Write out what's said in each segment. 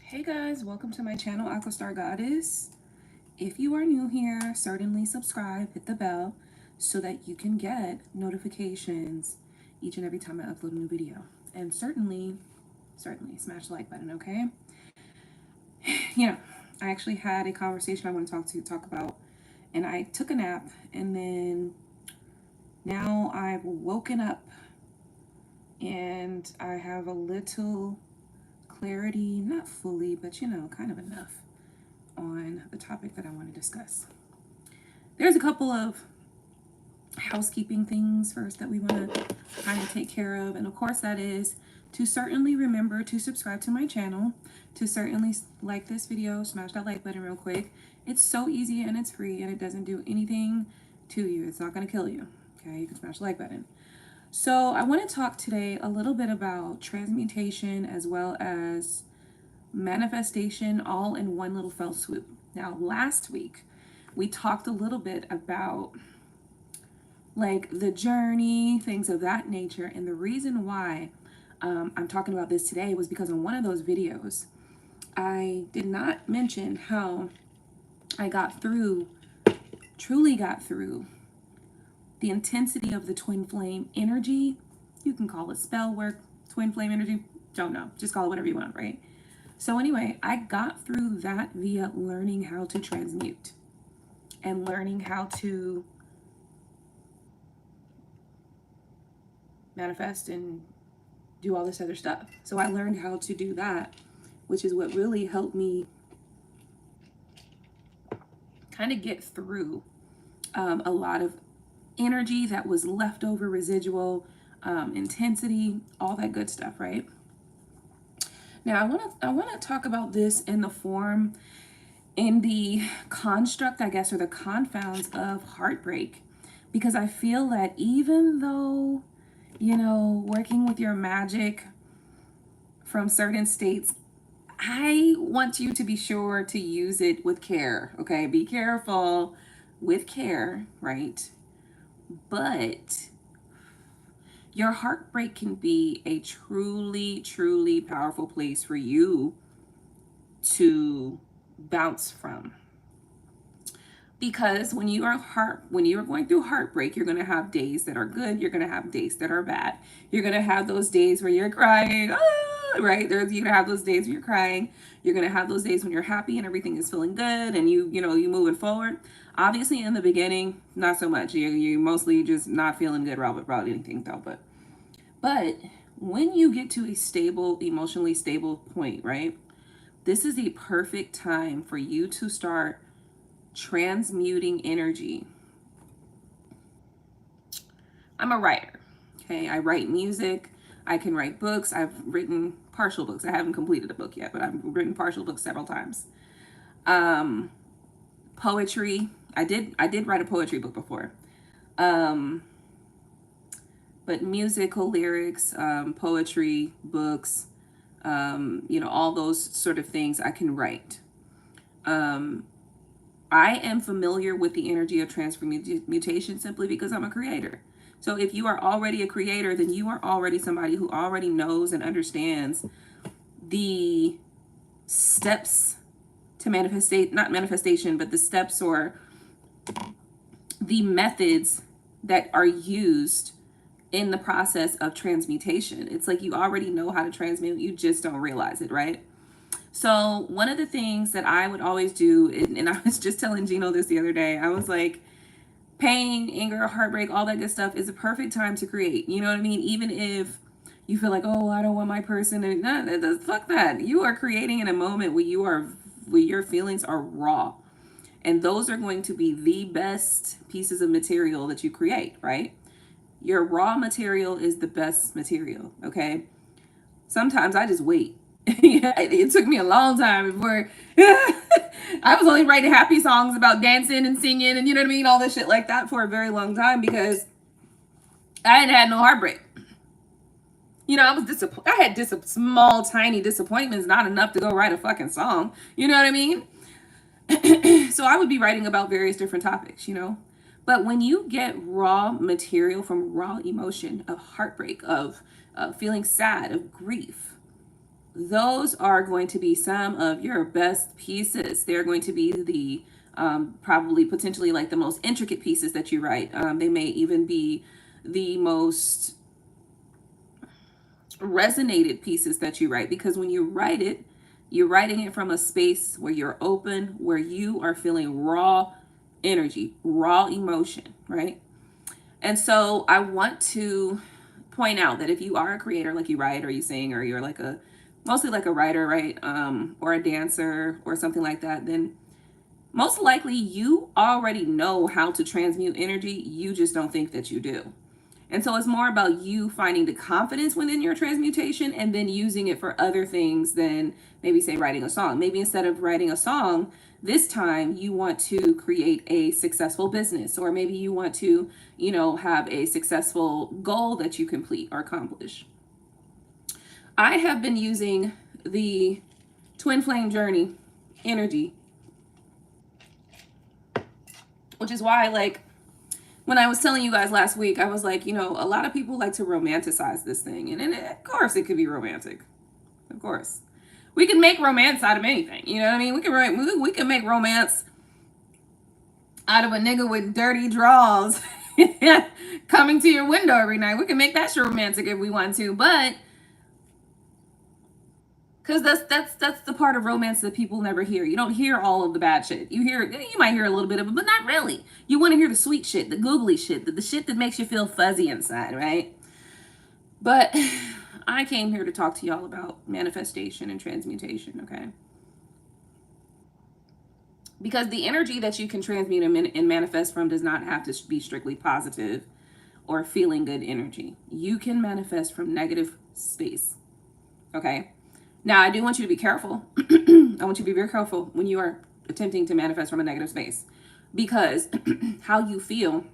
Hey guys, welcome to my channel, AquaStarGoddess. If you are new here, certainly subscribe, hit the bell so that you can get notifications each and every time I upload a new video. And certainly smash the like button, okay? I actually had a conversation I want to talk about, and I took a nap, and then now I've woken up and I have a little clarity, not fully, but kind of enough on the topic that I want to discuss. There's a couple of housekeeping things first that we want to kind of take care of, and of course that is to certainly remember to subscribe to my channel, to certainly like this video, smash that like button real quick. It's so easy and it's free and it doesn't do anything to you. It's not going to kill you. Okay, you can smash the like button. So I want to talk today a little bit about transmutation as well as manifestation, all in one little fell swoop. Now, last week we talked a little bit about like the journey, things of that nature, and the reason why I'm talking about this today was because in one of those videos I did not mention how I truly got through the intensity of the twin flame energy. You can call it spell work, twin flame energy, don't know, just call it whatever you want, right? So anyway, I got through that via learning how to transmute and learning how to manifest and do all this other stuff. So I learned how to do that, which is what really helped me kind of get through a lot of energy that was leftover, residual, intensity, all that good stuff, right? Now I want to talk about this in the construct, I guess, or the confounds of heartbreak, because I feel that even though, working with your magic from certain states, I want you to be sure to use it with care, okay? Be careful with care, right? But your heartbreak can be a truly, truly powerful place for you to bounce from. Because when you are going through heartbreak, you're going to have days that are good. You're going to have days that are bad. You're going to have those days where you're crying, right? You're going to have those days where you're crying. You're going to have those days when you're happy and everything is feeling good and you moving forward. Obviously, in the beginning, not so much. You mostly just not feeling good about anything, though. But when you get to a stable, emotionally stable point, right? This is the perfect time for you to start transmuting energy. I'm a writer, okay? I write music. I can write books. I've written partial books. I haven't completed a book yet, but I've written partial books several times. Poetry. I did write a poetry book before. But musical lyrics, poetry, books, all those sort of things I can write. I am familiar with the energy of transmutation simply because I'm a creator. So if you are already a creator, then you are already somebody who already knows and understands the steps to not manifestation, but the steps or the methods that are used in the process of transmutation. It's like you already know how to transmute, you just don't realize it, right? So one of the things that I would always do, and I was just telling Gino this the other day, I was like, pain, anger, heartbreak, all that good stuff is a perfect time to create. You know what I mean? Even if you feel like, oh, I don't want my person to, no, fuck that. You are creating in a moment where your feelings are raw. And those are going to be the best pieces of material that you create, right? Your raw material is the best material, okay? Sometimes I just wait. It took me a long time before I was only writing happy songs about dancing and singing and you know what I mean, all this shit like that for a very long time because I hadn't had no heartbreak. I was disappointed. I had small, tiny disappointments, not enough to go write a fucking song. You know what I mean? So I would be writing about various different topics, But when you get raw material from raw emotion of heartbreak, of feeling sad, of grief, those are going to be some of your best pieces. They're going to be the probably potentially like the most intricate pieces that you write. They may even be the most resonated pieces that you write, because when you write it, you're writing it from a space where you're open, where you are feeling raw energy, raw emotion, right? And so I want to point out that if you are a creator, like you write or you sing, or you're like mostly like a writer, right? Or a dancer or something like that, then most likely you already know how to transmute energy. You just don't think that you do. And so it's more about you finding the confidence within your transmutation and then using it for other things than maybe say writing a song. Maybe instead of writing a song, this time you want to create a successful business, or maybe you want to, have a successful goal that you complete or accomplish. I have been using the twin flame journey energy, which is why, like, when I was telling you guys last week, I was like, a lot of people like to romanticize this thing. And of course it could be romantic. Of course. We can make romance out of anything. You know what I mean? We can make romance out of a nigga with dirty drawers coming to your window every night. We can make that shit romantic if we want to. But because that's the part of romance that people never hear. You don't hear all of the bad shit. You might hear a little bit of it, but not really. You want to hear the sweet shit, the googly shit, the shit that makes you feel fuzzy inside, right? But I came here to talk to y'all about manifestation and transmutation, okay? Because the energy that you can transmute and manifest from does not have to be strictly positive or feeling good energy. You can manifest from negative space, okay? Now, I do want you to be careful. I want you to be very careful when you are attempting to manifest from a negative space, because how you feel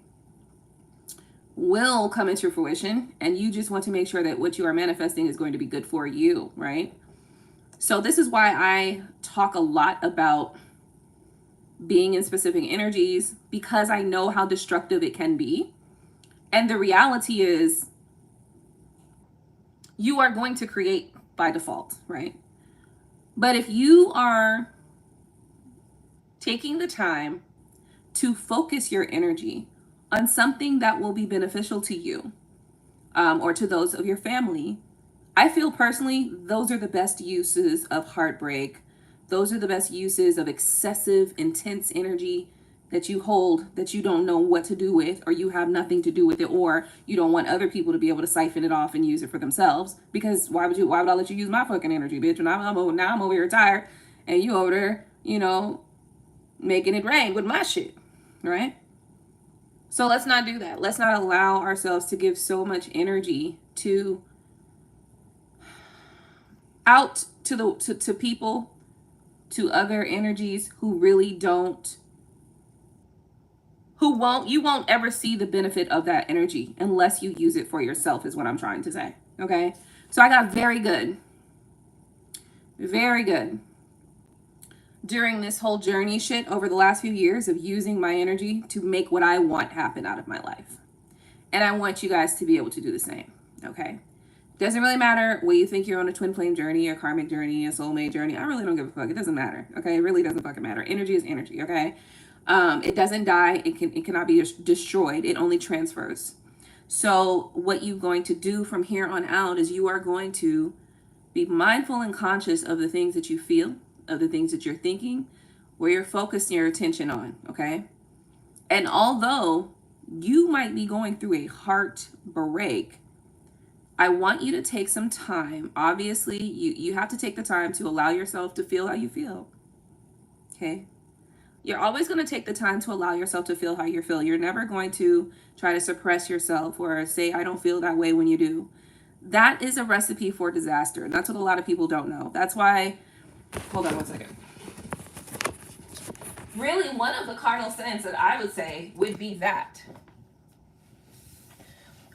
will come into fruition, and you just want to make sure that what you are manifesting is going to be good for you, right? So this is why I talk a lot about being in specific energies, because I know how destructive it can be. And the reality is you are going to create by default, right? But if you are taking the time to focus your energy on something that will be beneficial to you, or to those of your family, I feel personally those are the best uses of heartbreak. Those are the best uses of excessive, intense energy that you hold, that you don't know what to do with, or you have nothing to do with it, or you don't want other people to be able to siphon it off and use it for themselves. Because why would I let you use my fucking energy, bitch? And I'm over here tired, and you over there, making it rain with my shit, right? So let's not do that. Let's not allow ourselves to give so much energy to people, to other energies who really don't, you won't ever see the benefit of that energy unless you use it for yourself, is what I'm trying to say. Okay. So I got very good during this whole journey shit over the last few years of using my energy to make what I want happen out of my life. And I want you guys to be able to do the same. Okay. Doesn't really matter what you think you're on a twin flame journey, a karmic journey, a soulmate journey. I really don't give a fuck. It doesn't matter. Okay. It really doesn't fucking matter. Energy is energy. Okay. It doesn't die. It cannot be destroyed. It only transfers. So what you're going to do from here on out is you are going to be mindful and conscious of the things that you feel, of the things that you're thinking, where you're focusing your attention on. Okay. And although you might be going through a heartbreak, I want you to take some time. Obviously, you have to take the time to allow yourself to feel how you feel. Okay. You're always going to take the time to allow yourself to feel how you feel. You're never going to try to suppress yourself or say, I don't feel that way when you do. That is a recipe for disaster. And that's what a lot of people don't know. That's why, hold on one second. Really, one of the cardinal sins that I would say would be that.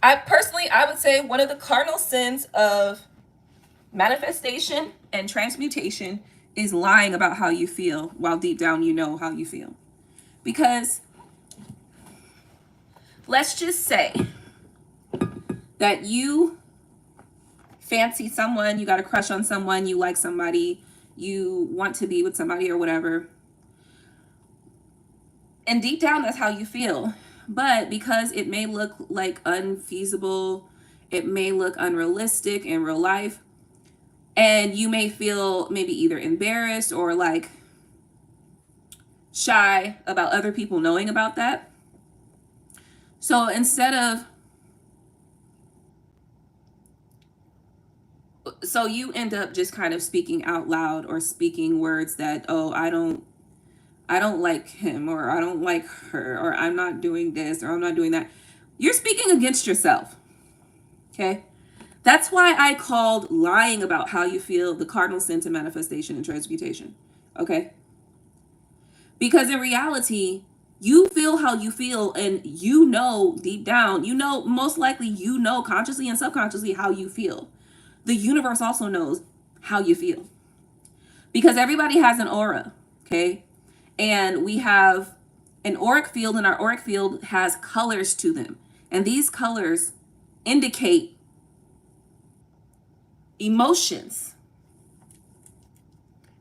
I would say one of the cardinal sins of manifestation and transmutation is lying about how you feel while deep down you know how you feel. Because let's just say that you fancy someone, you got a crush on someone, you like somebody, you want to be with somebody or whatever. And deep down, that's how you feel. But because it may look like unfeasible, it may look unrealistic in real life, and you may feel maybe either embarrassed or like shy about other people knowing about that. So instead of, so you end up just kind of speaking out loud or speaking words that, oh, I don't like him, or I don't like her, or I'm not doing this, or I'm not doing that. You're speaking against yourself. Okay. That's why I called lying about how you feel the cardinal sin to manifestation and transmutation. Okay. Because in reality, you feel how you feel, and you know deep down, you know, most likely, you know consciously and subconsciously how you feel. The universe also knows how you feel, because everybody has an aura. Okay. And we have an auric field, and our auric field has colors to them. And these colors indicate emotions.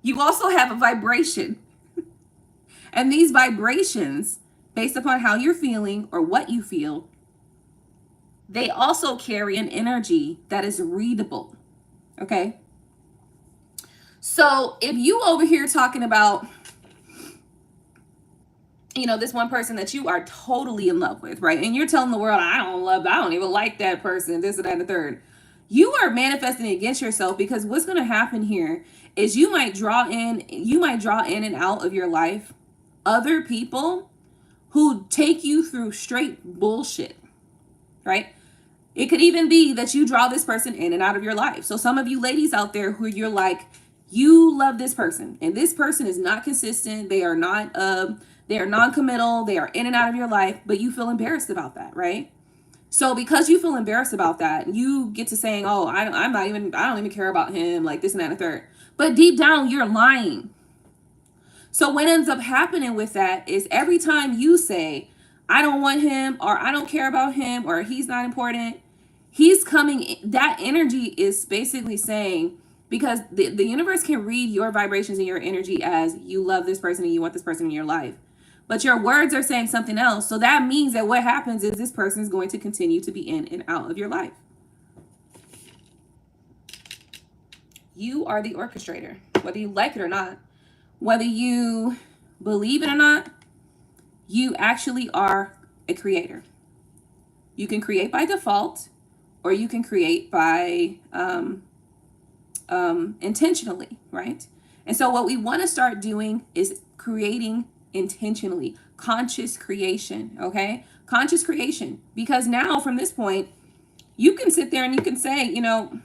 You also have a vibration. And these vibrations, based upon how you're feeling or what you feel, they also carry an energy that is readable. Okay? So if you over here talking about, you know, this one person that you are totally in love with, right? And you're telling the world, I don't even like that person, this and that and the third. You are manifesting against yourself, because what's going to happen here is you might draw in and out of your life other people who take you through straight bullshit, right? It could even be that you draw this person in and out of your life. So some of you ladies out there who you're like, you love this person, and this person is not consistent. They are non-committal. They are in and out of your life, but you feel embarrassed about that, right? So because you feel embarrassed about that, you get to saying, oh, I don't even care about him, like this and that and the third. But deep down, you're lying. So what ends up happening with that is every time you say, I don't want him, or I don't care about him, or he's not important, he's coming, that energy is basically saying, because the universe can read your vibrations and your energy as you love this person and you want this person in your life. But your words are saying something else. So that means that what happens is this person is going to continue to be in and out of your life. You are the orchestrator, whether you like it or not, whether you believe it or not, you actually are a creator. You can create by default, or you can create by intentionally, right? And so what we want to start doing is creating intentionally, conscious creation. Okay, conscious creation, because now from this point you can sit there and you can say, you know,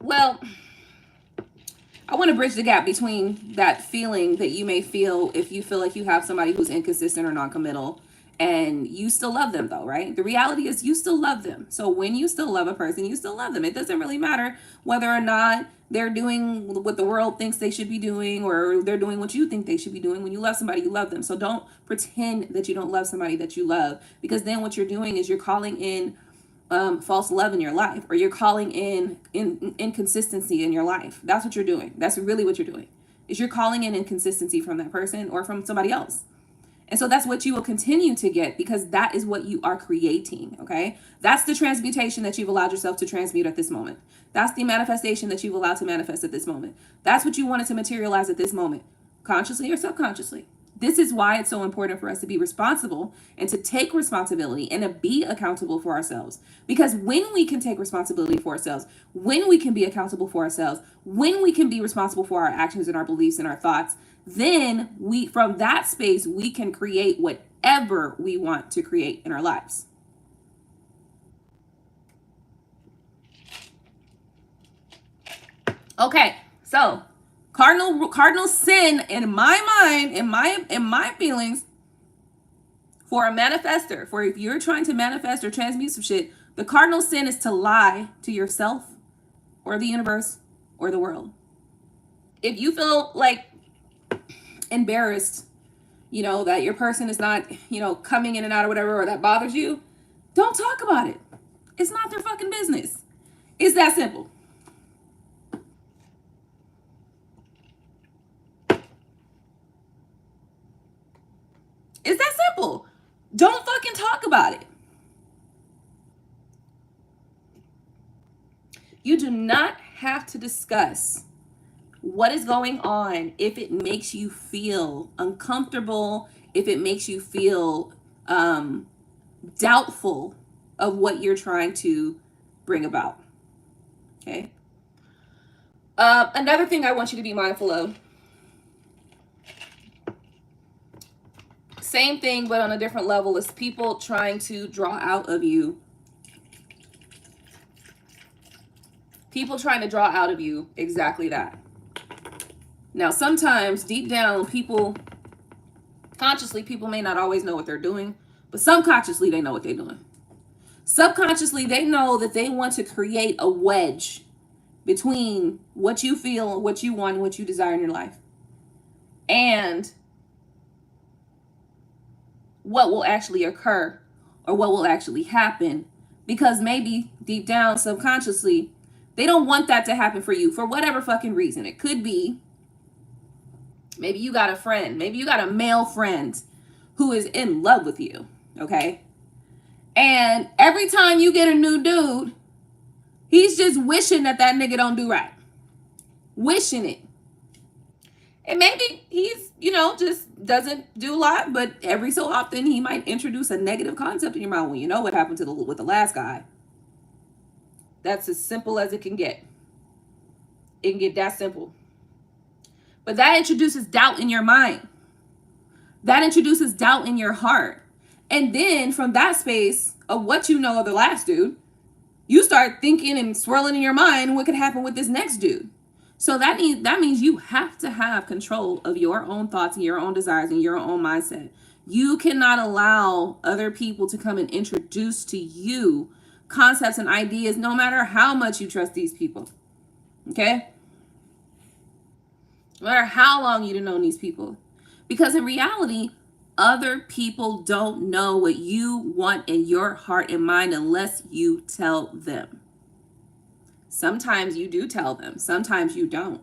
well, I want to bridge the gap between that feeling that you may feel if you feel like you have somebody who's inconsistent or non-committal, and you still love them though, right? The reality is you still love them. So when you still love a person, you still love them. It doesn't really matter whether or not they're doing what the world thinks they should be doing, or they're doing what you think they should be doing. When you love somebody, you love them. So don't pretend that you don't love somebody that you love, because then what you're doing is you're calling in false love in your life, or you're calling in inconsistency in your life. That's what you're doing. That's really what you're doing, is you're calling in inconsistency from that person or from somebody else. And so that's what you will continue to get, because that is what you are creating. Okay, that's the transmutation that you've allowed yourself to transmute at this moment. That's the manifestation that you've allowed to manifest at this moment. That's what you wanted to materialize at this moment, consciously or subconsciously. This is why it's so important for us to be responsible and to take responsibility and to be accountable for ourselves. Because when we can take responsibility for ourselves, when we can be accountable for ourselves, when we can be responsible for our actions and our beliefs and our thoughts, then from that space, we can create whatever we want to create in our lives. Okay, so cardinal sin in my mind, in my feelings, for a manifester, for if you're trying to manifest or transmute some shit, the cardinal sin is to lie to yourself or the universe or the world. If you feel like embarrassed, you know, that your person is not, you know, coming in and out or whatever, or that bothers you, don't talk about it. It's not their fucking business. It's that simple. It's that simple. Don't fucking talk about it. You do not have to discuss what is going on if it makes you feel uncomfortable, if it makes you feel doubtful of what you're trying to bring about. Okay. Another thing I want you to be mindful of. Same thing, but on a different level, is people trying to draw out of you. People trying to draw out of you exactly that. Now, sometimes deep down, people, consciously, people may not always know what they're doing, but subconsciously, they know what they're doing. Subconsciously, they know that they want to create a wedge between what you feel, what you want, what you desire in your life, and what will actually occur or what will actually happen. Because maybe deep down, subconsciously, they don't want that to happen for you for whatever fucking reason. It could be maybe you got a friend, maybe you got a male friend who is in love with you, okay? And every time you get a new dude, he's just wishing that that nigga don't do right. Wishing it. And maybe he's, you know, just doesn't do a lot, but every so often he might introduce a negative concept in your mind. Well, you know what happened to with the last guy. That's as simple as it can get. It can get that simple. But that introduces doubt in your mind. That introduces doubt in your heart. And then from that space of what you know of the last dude, you start thinking and swirling in your mind what could happen with this next dude. So that means you have to have control of your own thoughts and your own desires and your own mindset. You cannot allow other people to come and introduce to you concepts and ideas, no matter how much you trust these people. Okay? No matter how long you've known these people. Because in reality, other people don't know what you want in your heart and mind unless you tell them. Sometimes you do tell them. Sometimes you don't.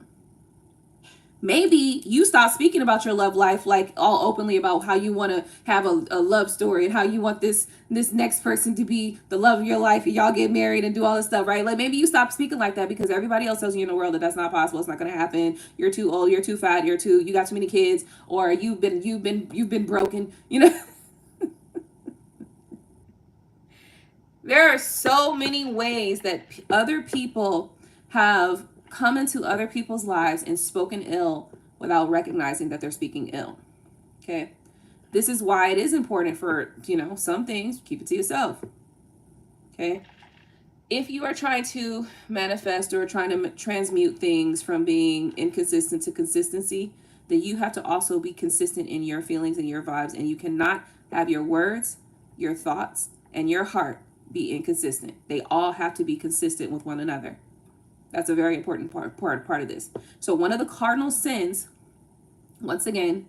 Maybe you stop speaking about your love life like all openly about how you want to have a love story and how you want this next person to be the love of your life and y'all get married and do all this stuff, right? Like maybe you stop speaking like that because everybody else tells you in the world that that's not possible. It's not going to happen. You're too old. You're too fat. You got too many kids, or you've been broken. You know. There are so many ways that other people have come into other people's lives and spoken ill without recognizing that they're speaking ill. Okay. This is why it is important for, you know, some things, keep it to yourself. Okay. If you are trying to manifest or trying to transmute things from being inconsistent to consistency, then you have to also be consistent in your feelings and your vibes. And you cannot have your words, your thoughts, and your heart be inconsistent. They all have to be consistent with one another. That's a very important part of this. So one of the cardinal sins, once again,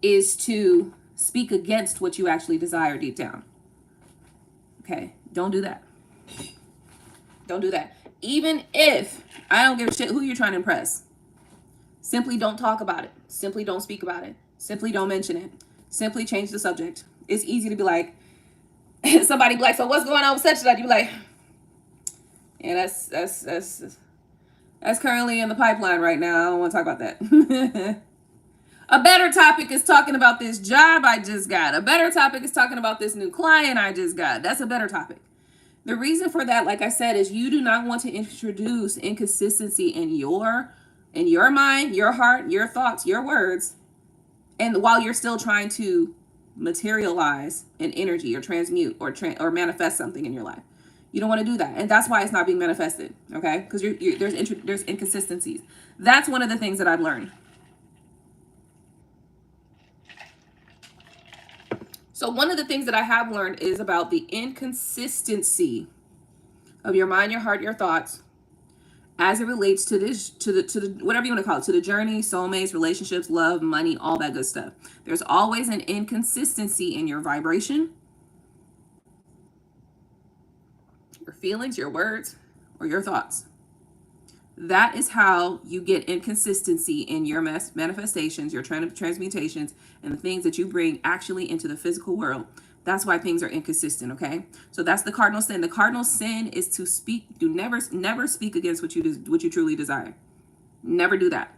is to speak against what you actually desire deep down. Okay, don't do that. Don't do that. Even if I don't give a shit who you're trying to impress, simply don't talk about it. Simply don't speak about it. Simply don't mention it. Simply change the subject. It's easy to be like, somebody be like, so what's going on with such and such? You be like, yeah, that's currently in the pipeline right now. I don't want to talk about that. A better topic is talking about this job I just got. A better topic is talking about this new client I just got. That's a better topic. The reason for that, like I said, is you do not want to introduce inconsistency in your mind, your heart, your thoughts, your words, and while you're still trying to materialize an energy or transmute or manifest something in your life. You don't want to do that. And that's why it's not being manifested. Okay. Because there's inconsistencies. That's one of the things that I've learned. So one of the things that I have learned is about the inconsistency of your mind, your heart, your thoughts, as it relates to this, to the whatever you want to call it, to the journey, soulmates, relationships, love, money, all that good stuff. There's always an inconsistency in your vibration, your feelings, your words, or your thoughts. That is how you get inconsistency in your manifestations, your transmutations, and the things that you bring actually into the physical world. That's why things are inconsistent, okay? So that's the cardinal sin. The cardinal sin is to speak, never speak against what you truly desire. Never do that.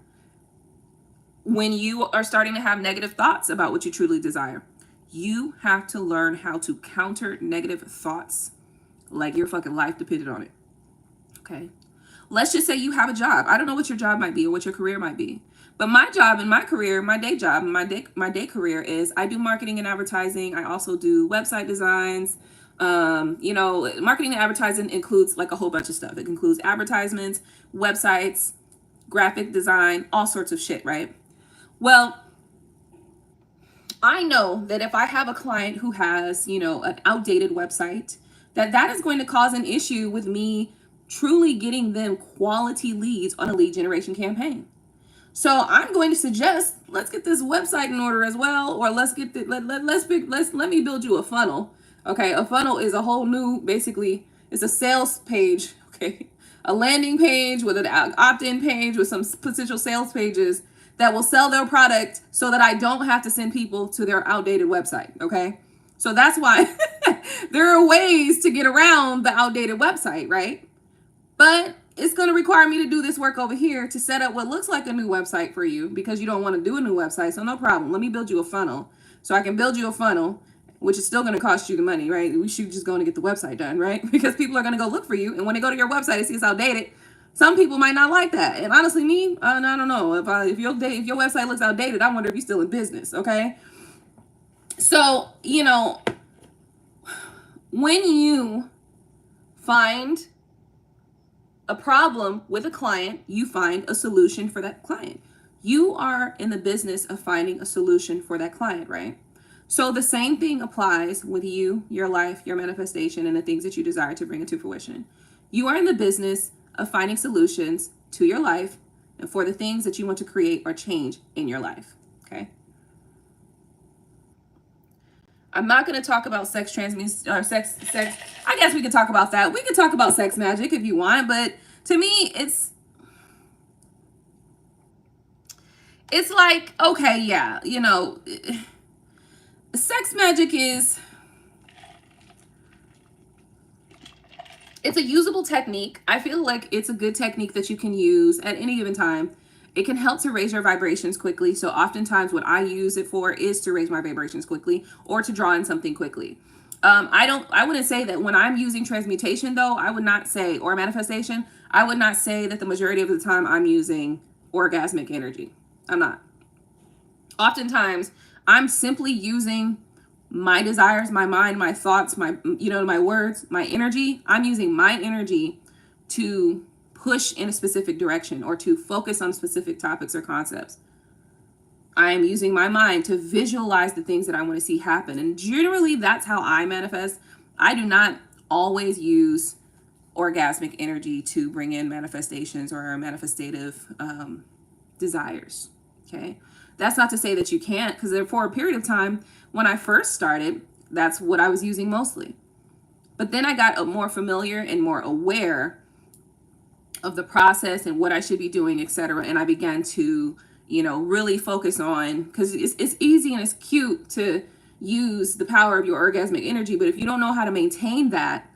When you are starting to have negative thoughts about what you truly desire, you have to learn how to counter negative thoughts like your fucking life depended on it, okay? Let's just say you have a job. I don't know what your job might be or what your career might be. But my job and my career, my day job, my day career is I do marketing and advertising. I also do website designs. Marketing and advertising includes like a whole bunch of stuff. It includes advertisements, websites, graphic design, all sorts of shit, right? Well, I know that if I have a client who has, an outdated website, that is going to cause an issue with me truly getting them quality leads on a lead generation campaign. So I'm going to suggest, let's get this website in order as well, or let me build you a funnel. Okay, a funnel is a whole new, basically, it's a sales page, okay? A landing page with an opt-in page with some potential sales pages that will sell their product so that I don't have to send people to their outdated website, okay? So that's why there are ways to get around the outdated website, right? But it's going to require me to do this work over here to set up what looks like a new website for you because you don't want to do a new website. So no problem. Let me build you a funnel. So I can build you a funnel, which is still going to cost you the money, right? We should just going to get the website done, right? Because people are going to go look for you. And when they go to your website, they see it's outdated. Some people might not like that. And honestly, me, I don't know. If your website looks outdated, I wonder if you're still in business, okay? So, when you find a problem with a client, you find a solution for that client. You are in the business of finding a solution for that client, right? So the same thing applies with you, your life, your manifestation, and the things that you desire to bring into fruition. You are in the business of finding solutions to your life and for the things that you want to create or change in your life, okay? I'm not going to talk about sex. I guess we could talk about that. We could talk about sex magic if you want, but to me, it's like, okay, yeah, sex magic it's a usable technique. I feel like it's a good technique that you can use at any given time. It can help to raise your vibrations quickly. So oftentimes what I use it for is to raise my vibrations quickly or to draw in something quickly. I wouldn't say that when I'm using transmutation though, I would not say, or manifestation, I would not say that the majority of the time I'm using orgasmic energy. I'm not. Oftentimes I'm simply using my desires, my mind, my thoughts, my words, my energy. I'm using my energy to push in a specific direction or to focus on specific topics or concepts. I am using my mind to visualize the things that I want to see happen. And generally, that's how I manifest. I do not always use orgasmic energy to bring in manifestations or manifestative desires. Okay. That's not to say that you can't, because for a period of time, when I first started, that's what I was using mostly. But then I got more familiar and more aware of the process and what I should be doing, etc. And I began to, really focus on, because it's easy and it's cute to use the power of your orgasmic energy. But if you don't know how to maintain that,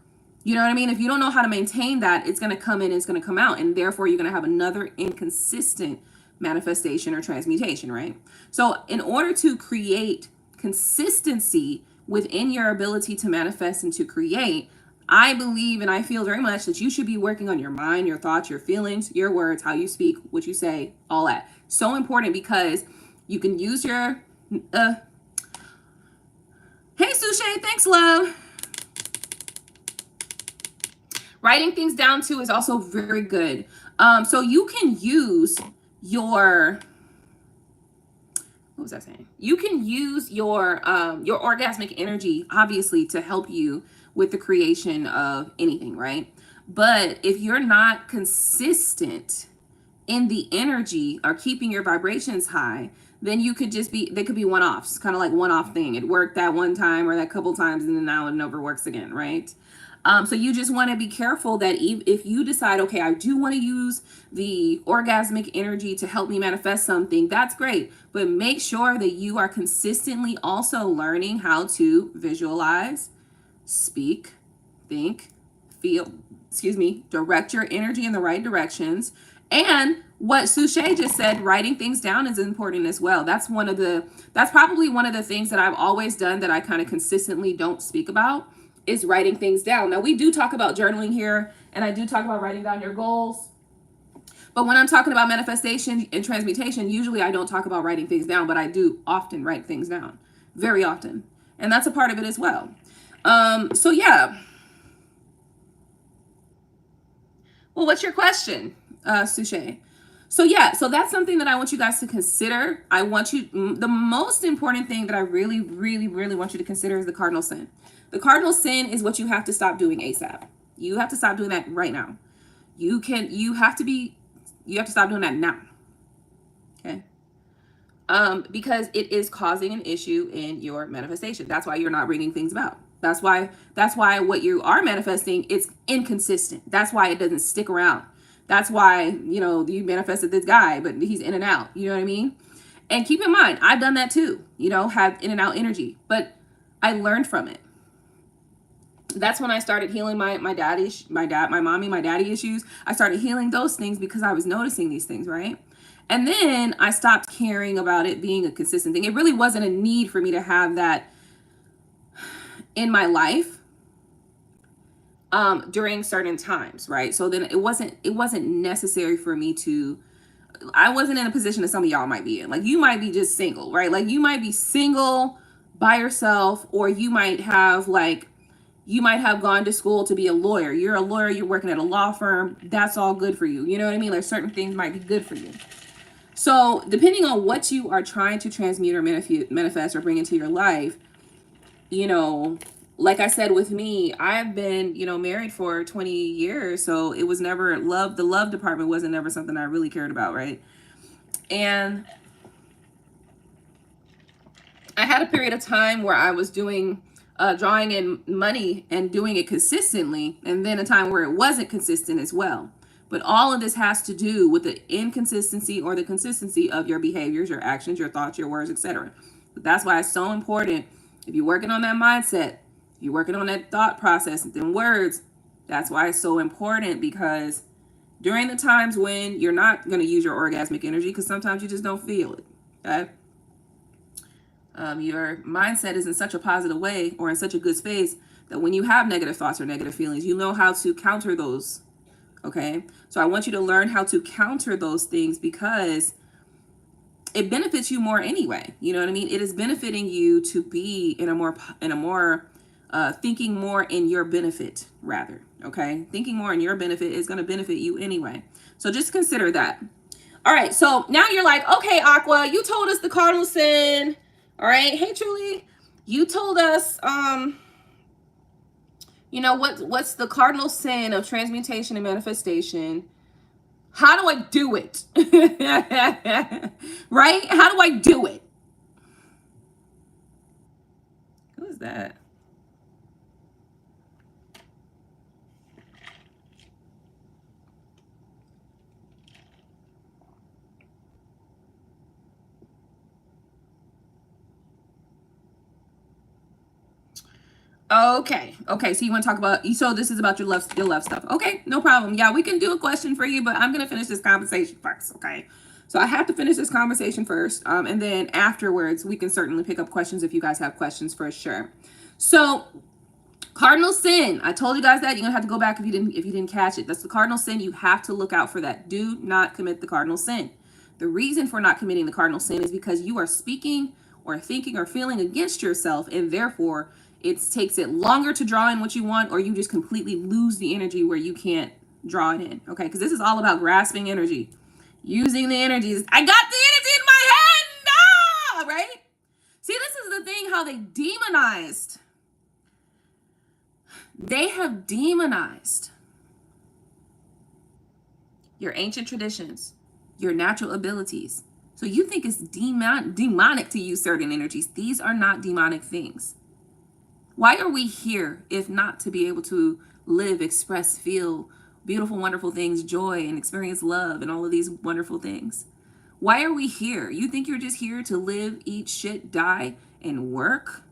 you know what I mean? If you don't know how to maintain that, it's going to come in and it's going to come out. And therefore, you're going to have another inconsistent manifestation or transmutation, right? So in order to create consistency within your ability to manifest and to create, I believe and I feel very much that you should be working on your mind, your thoughts, your feelings, your words, how you speak, what you say, all that. So important, because you can use your, hey Suche, thanks love. Writing things down too is also very good. So you can use your, what was I saying? You can use your orgasmic energy, obviously, to help you with the creation of anything, right? But if you're not consistent in the energy or keeping your vibrations high, then you could just be, they could be one-offs, kind of like one-off thing. It worked that one time or that couple times, and then now it never works again, right? So you just want to be careful that if you decide, okay, I do want to use the orgasmic energy to help me manifest something, that's great. But make sure that you are consistently also learning how to visualize, speak, think, feel, direct your energy in the right directions. And what Suche just said, writing things down is important as well. That's probably one of the things that I've always done that I kind of consistently don't speak about, is writing things down. Now, we do talk about journaling here, and I do talk about writing down your goals. But when I'm talking about manifestation and transmutation, usually I don't talk about writing things down, but I do often write things down, very often. And that's a part of it as well. So yeah. Well, what's your question, Suche? So yeah, so that's something that I want you guys to consider. I want you, the most important thing that I really, really, really want you to consider is the cardinal sin. The cardinal sin is what you have to stop doing ASAP. You have to stop doing that right now. You have to stop doing that now. Okay. Because it is causing an issue in your manifestation. That's why you're not bringing things about. That's why what you are manifesting is inconsistent. That's why it doesn't stick around. That's why, you manifested this guy, but he's in and out. You know what I mean? And keep in mind, I've done that too, have in and out energy, but I learned from it. That's when I started healing my mommy, my daddy issues. I started healing those things because I was noticing these things, right? And then I stopped caring about it being a consistent thing. It really wasn't a need for me to have that in my life during certain times, right? So then it wasn't necessary for me to, I wasn't in a position that some of y'all might be in. Like, you might be just single, right? Like, you might be single by yourself, or you might have gone to school to be a lawyer. You're a lawyer, you're working at a law firm. That's all good for you. You know what I mean? Like, certain things might be good for you. So depending on what you are trying to transmute or manifest or bring into your life, like I said, with me, I've been, married for 20 years. So it was never love. The love department wasn't never something I really cared about. Right. And I had a period of time where I was doing drawing in money and doing it consistently, and then a time where it wasn't consistent as well. But all of this has to do with the inconsistency or the consistency of your behaviors, your actions, your thoughts, your words, etc. But that's why it's so important. If you're working on that mindset, you're working on that thought process and then words, that's why it's so important, because during the times when you're not going to use your orgasmic energy, because sometimes you just don't feel it, okay? Your mindset is in such a positive way or in such a good space that when you have negative thoughts or negative feelings, you know how to counter those. Okay. So I want you to learn how to counter those things, because it benefits you more anyway. You know what I mean? It is benefiting you to be in a more thinking more in your benefit, rather. Okay. Thinking more in your benefit is going to benefit you anyway. So just consider that. All right. So now you're like, okay, Aqua, you told us the cardinal sin. All right. Hey, Truly, you told us, what's the cardinal sin of transmutation and manifestation? How do I do it? Right? How do I do it? Who is that? Okay. So you want to talk about, so this is about your love stuff. Okay, no problem. Yeah, we can do a question for you, but I'm going to finish this conversation first. Okay. So I have to finish this conversation first. And then afterwards, we can certainly pick up questions if you guys have questions, for sure. So cardinal sin, I told you guys that. You're going to have to go back if you didn't catch it. That's the cardinal sin. You have to look out for that. Do not commit the cardinal sin. The reason for not committing the cardinal sin is because you are speaking or thinking or feeling against yourself, and therefore it takes it longer to draw in what you want, or you just completely lose the energy where you can't draw it in. Okay, because this is all about grasping energy, using the energies. I got the energy in my hand, right? See, this is the thing, how they have demonized your ancient traditions, your natural abilities. So you think it's demonic to use certain energies. These are not demonic things. Why are we here if not to be able to live, express, feel beautiful, wonderful things, joy, and experience love and all of these wonderful things? Why are we here? You think you're just here to live, eat shit, die, and work?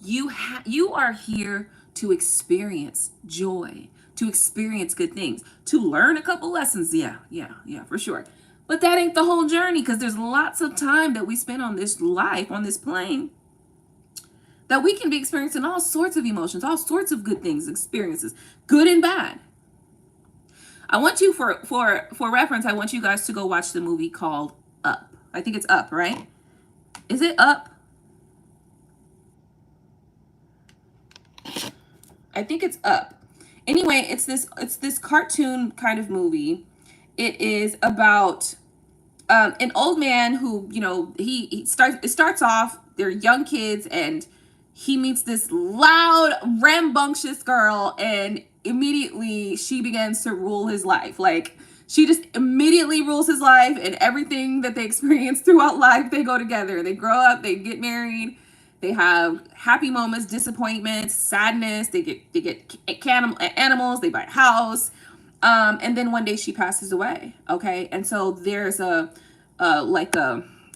You are here to experience joy, to experience good things, to learn a couple lessons. Yeah, for sure. But that ain't the whole journey, because there's lots of time that we spend on this life, on this plane, that we can be experiencing all sorts of emotions, all sorts of good things, experiences, good and bad. I want you, for reference, I want you guys to go watch the movie called Up. I think it's Up, right? Is it Up? I think it's Up. Anyway, it's this cartoon kind of movie. It is about an old man who, you know, it starts off, they're young kids, and he meets this loud, rambunctious girl, and immediately she begins to rule his life. Like, she just immediately rules his life, and everything that they experience throughout life, they go together. They grow up, they get married, they have happy moments, disappointments, sadness, they get animals, they buy a house, and then one day she passes away, okay? And so there's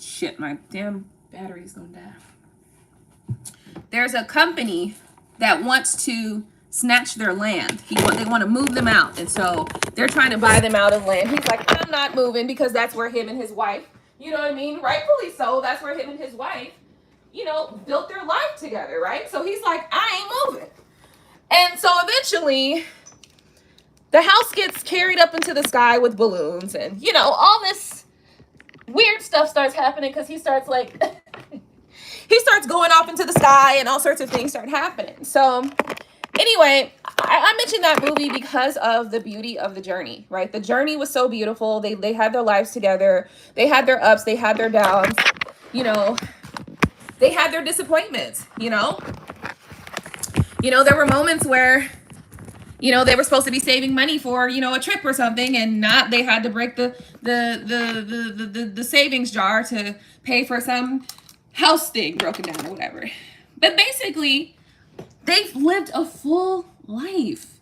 shit, my damn battery's going down. There's a company that wants to snatch their land. They want to move them out. And so they're trying to buy them out of land. He's like, I'm not moving, because that's where him and his wife, you know what I mean? Rightfully so. That's where him and his wife, you know, built their life together, right? So he's like, I ain't moving. And so eventually the house gets carried up into the sky with balloons, and, you know, all this weird stuff starts happening, because he starts like... he starts going off into the sky, and all sorts of things start happening. So anyway, I mentioned that movie because of the beauty of the journey, right? The journey was so beautiful. They had their lives together. They had their ups. They had their downs. You know, they had their disappointments, you know. You know, there were moments where, you know, they were supposed to be saving money for, you know, a trip or something, and they had to break the savings jar to pay for some house thing broken down or whatever. But basically, they've lived a full life.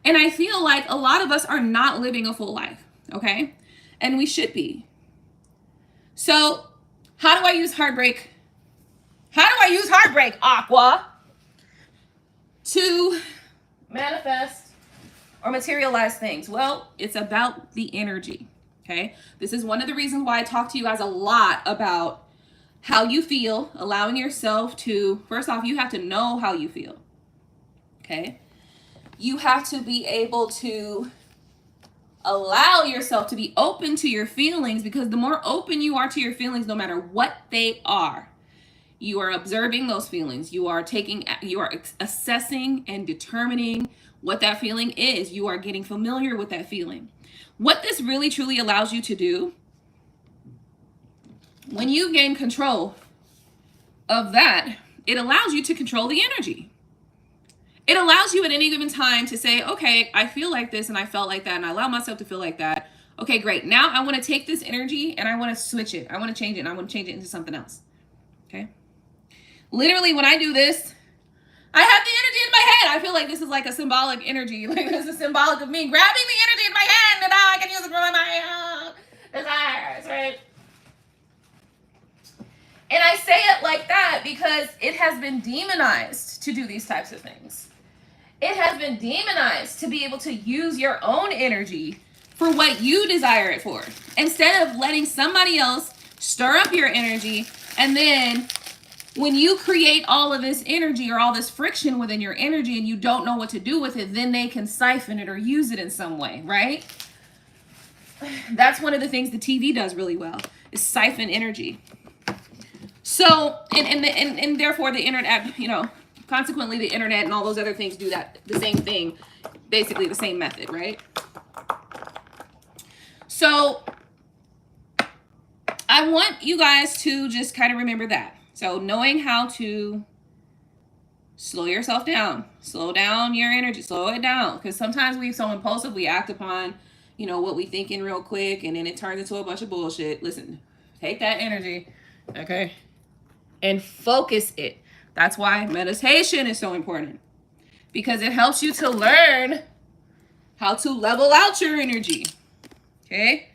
And I feel like a lot of us are not living a full life, okay? And we should be. So, how do I use heartbreak? How do I use heartbreak, Aqua, to manifest or materialize things? Well, it's about the energy, okay? This is one of the reasons why I talk to you guys a lot about how you feel, allowing yourself to, first off, you have to know how you feel, okay? You have to be able to allow yourself to be open to your feelings, because the more open you are to your feelings, no matter what they are, you are observing those feelings. You are assessing and determining what that feeling is. You are getting familiar with that feeling. What this really truly allows you to do, when you gain control of that, it allows you to control the energy. It allows you at any given time to say, okay, I feel like this and I felt like that and I allow myself to feel like that. Okay, great. Now I want to take this energy and I want to switch it. I want to change it, and I want to change it into something else. Okay. Literally, when I do this, I have the energy in my head. I feel like this is like a symbolic energy. Like, this is symbolic of me grabbing the energy in my hand, and now I can use it for my desires, right? And I say it like that because it has been demonized to do these types of things. It has been demonized to be able to use your own energy for what you desire it for, instead of letting somebody else stir up your energy, and then when you create all of this energy or all this friction within your energy and you don't know what to do with it, then they can siphon it or use it in some way, right? That's one of the things the TV does really well, is siphon energy. So, and therefore the internet, you know, consequently the internet and all those other things do that, the same thing, basically the same method, right? So I want you guys to just kind of remember that. So knowing how to Slow yourself down. Slow down your energy. Slow it down. Because sometimes we're so impulsive, we act upon, you know, what we thinking real quick, and then it turns into a bunch of bullshit. Listen, take that energy, okay, and focus it. That's why meditation is so important, because it helps you to learn how to level out your energy. Okay?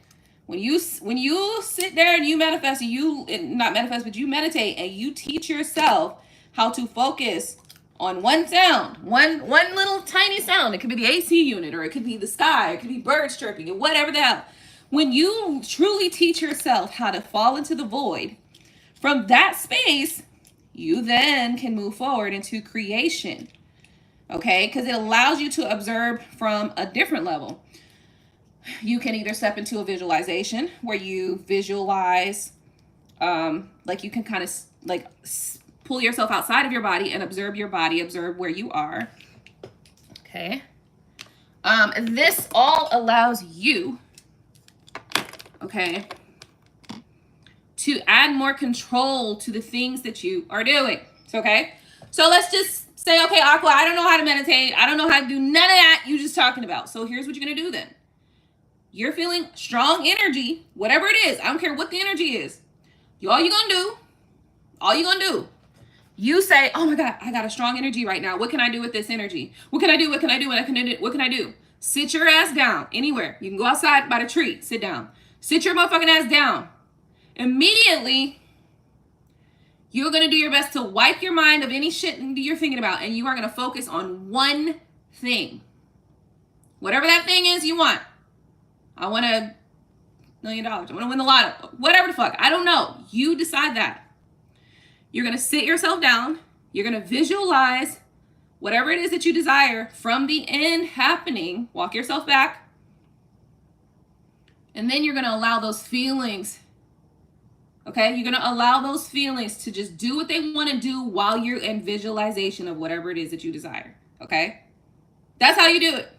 When you sit there and you manifest, and you not manifest, but you meditate and you teach yourself how to focus on one sound, one little tiny sound. It could be the AC unit, or it could be the sky, it could be birds chirping, or whatever the hell. When you truly teach yourself how to fall into the void from that space, you then can move forward into creation. Okay? Because it allows you to observe from a different level. You can either step into a visualization where you visualize, like you can kind of like pull yourself outside of your body and observe your body, observe where you are. Okay. This all allows you, okay, to add more control to the things that you are doing. Okay. So let's just say, okay, Aqua, I don't know how to meditate. I don't know how to do none of that you just talking about. So here's what you're going to do then. You're feeling strong energy, whatever it is. I don't care what the energy is. All you're going to do, you say, oh my God, I got a strong energy right now. What can I do with this energy? What can I do? What can I do? What can I do? Sit your ass down anywhere. You can go outside by the tree. Sit down. Sit your motherfucking ass down. Immediately, you're going to do your best to wipe your mind of any shit you're thinking about. And you are going to focus on one thing. Whatever that thing is you want. I want $1 million. I want to win the lotto. Whatever the fuck. I don't know. You decide that. You're going to sit yourself down. You're going to visualize whatever it is that you desire from the end happening. Walk yourself back. And then you're going to allow those feelings. Okay? You're going to allow those feelings to just do what they want to do while you're in visualization of whatever it is that you desire. Okay? That's how you do it.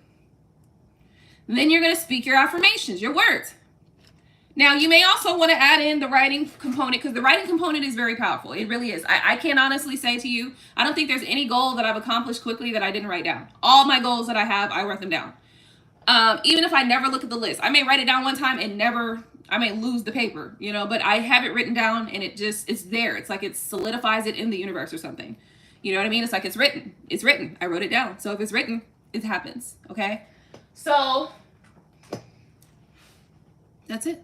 Then you're going to speak your affirmations, your words. Now, you may also want to add in the writing component, because the writing component is very powerful. It really is. I can honestly say to you, I don't think there's any goal that I've accomplished quickly that I didn't write down. All my goals that I have, I write them down. Even if I never look at the list. I may write it down one time and I may lose the paper, you know, but I have it written down, and it's there. It's like it solidifies it in the universe or something. You know what I mean? It's like it's written. It's written. I wrote it down. So if it's written, it happens. Okay? So that's it.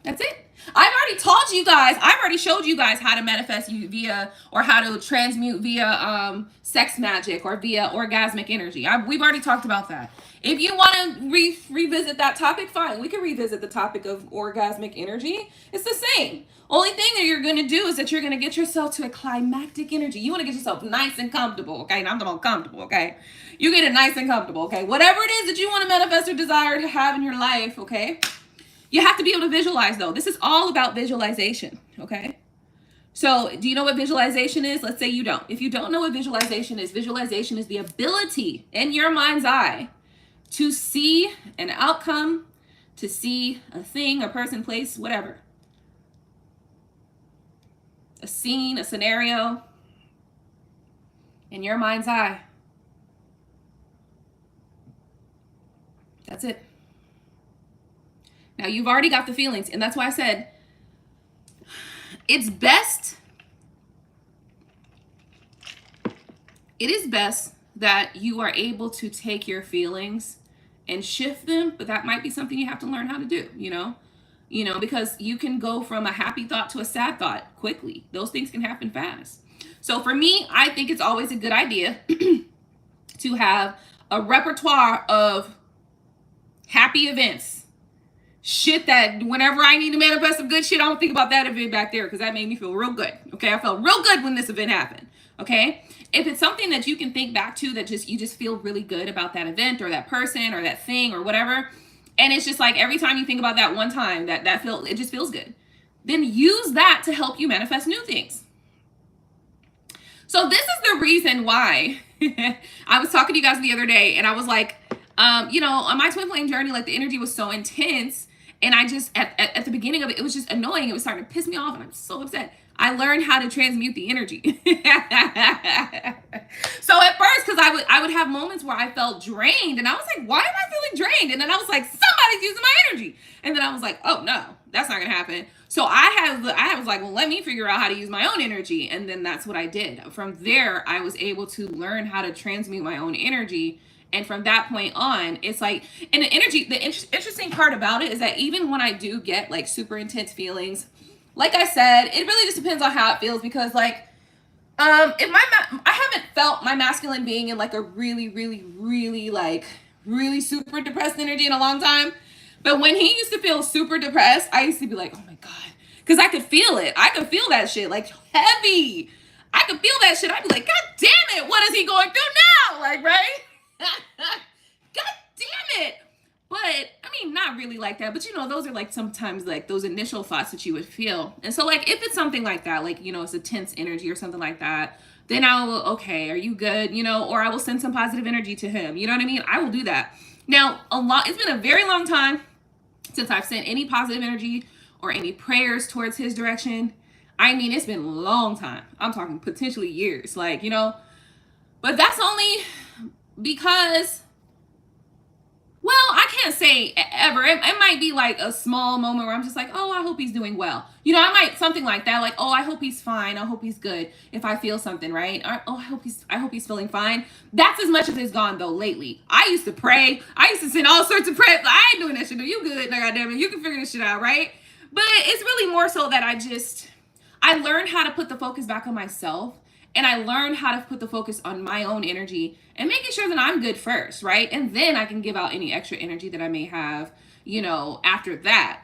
That's it. I've already taught you guys, I've already showed you guys how to manifest via, or how to transmute via sex magic or via orgasmic energy. We've already talked about that. If you want to revisit that topic, fine. We can revisit the topic of orgasmic energy. It's the same. Only thing that you're going to do is that you're going to get yourself to a climactic energy. You want to get yourself nice and comfortable, okay? And I'm talking about comfortable, okay? You get it nice and comfortable, okay? Whatever it is that you want to manifest or desire to have in your life, okay? You have to be able to visualize, though. This is all about visualization, okay? So do you know what visualization is? Let's say you don't. If you don't know what visualization is the ability in your mind's eye to see an outcome, to see a thing, a person, place, whatever. A scene, a scenario in your mind's eye. That's it. Now, you've already got the feelings, and that's why I said it is best that you are able to take your feelings and shift them, but that might be something you have to learn how to do, you know, because you can go from a happy thought to a sad thought quickly. Those things can happen fast. So for me, I think it's always a good idea to have a repertoire of happy events. Shit that whenever I need to manifest some good shit, I don't think about that event back there, because that made me feel real good. Okay, I felt real good when this event happened. Okay, if it's something that you can think back to that you just feel really good about that event or that person or that thing or whatever, and it's just like every time you think about that one time it just feels good, then use that to help you manifest new things. So this is the reason why I was talking to you guys the other day, and I was like, on my twin flame journey, like the energy was so intense. And I just, at the beginning of it, it was just annoying. It was starting to piss me off, and I'm so upset. I learned how to transmute the energy. So at first, because I would have moments where I felt drained, and I was like, why am I feeling drained? And then I was like, somebody's using my energy. And then I was like, oh no, that's not gonna happen. So I was like, well, let me figure out how to use my own energy. And then that's what I did. From there, I was able to learn how to transmute my own energy. And from that point on, it's like, and the energy, the interesting part about it is that even when I do get like super intense feelings, like I said, it really just depends on how it feels, because like, if I haven't felt my masculine being in like a really, really, really like really super depressed energy in a long time. But when he used to feel super depressed, I used to be like, oh my God, because I could feel it. I could feel that shit like heavy. I could feel that shit. I'd be like, God damn it, what is he going through now? Like, right? God damn it. But I mean, not really like that, but you know, those are like sometimes like those initial thoughts that you would feel. And so like if it's something like that, like, you know, it's a tense energy or something like that, then I will, okay, are you good? You know, or I will send some positive energy to him. You know what I mean? I will do that. Now, it's been a very long time since I've sent any positive energy or any prayers towards his direction. I mean, it's been a long time. I'm talking potentially years, like, you know, but that's only because, well, I can't say ever. It might be like a small moment where I'm just like, oh, I hope he's doing well. You know, I might, something like that. Like, oh, I hope he's fine. I hope he's good. If I feel something, right? Or, oh, I hope he's feeling fine. That's as much as it's gone though lately. I used to pray. I used to send all sorts of prayers. I ain't doing that shit. You good? Like, goddamn it, you can figure this shit out, right? But it's really more so that I learned how to put the focus back on myself. And I learned how to put the focus on my own energy and making sure that I'm good first, right? And then I can give out any extra energy that I may have, you know, after that.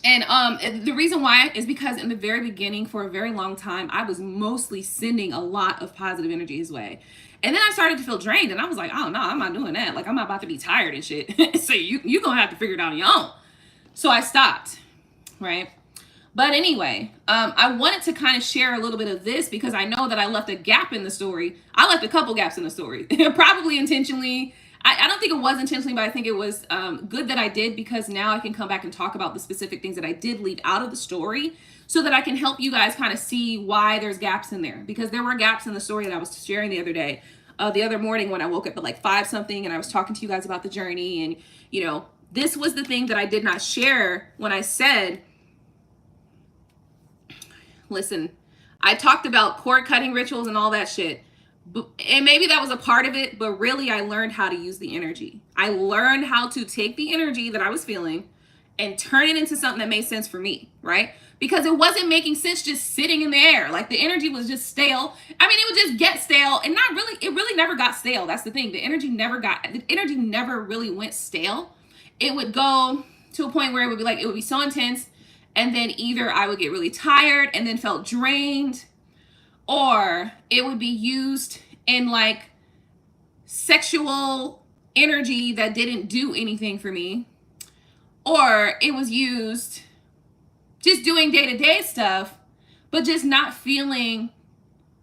And the reason why is because in the very beginning, for a very long time, I was mostly sending a lot of positive energy his way. And then I started to feel drained, and I was like, oh no, I'm not doing that. Like, I'm not about to be tired and shit. So you're gonna have to figure it out on your own. So I stopped, right? But anyway, I wanted to kind of share a little bit of this because I know that I left a gap in the story. I left a couple gaps in the story, probably intentionally. I don't think it was intentionally, but I think it was good that I did, because now I can come back and talk about the specific things that I did leave out of the story so that I can help you guys kind of see why there's gaps in there, because there were gaps in the story that I was sharing the other day, the other morning when I woke up at like 5 something and I was talking to you guys about the journey. And, you know, this was the thing that I did not share when I said, listen, I talked about cord cutting rituals and all that shit. And maybe that was a part of it, but really I learned how to use the energy. I learned how to take the energy that I was feeling and turn it into something that made sense for me, right? Because it wasn't making sense just sitting in the air. Like, the energy was just stale. I mean, it would just get stale, and it really never got stale. That's the thing. The energy never really went stale. It would go to a point where it would be so intense, and then either I would get really tired and then felt drained, or it would be used in like sexual energy that didn't do anything for me, or it was used just doing day-to-day stuff, but just not feeling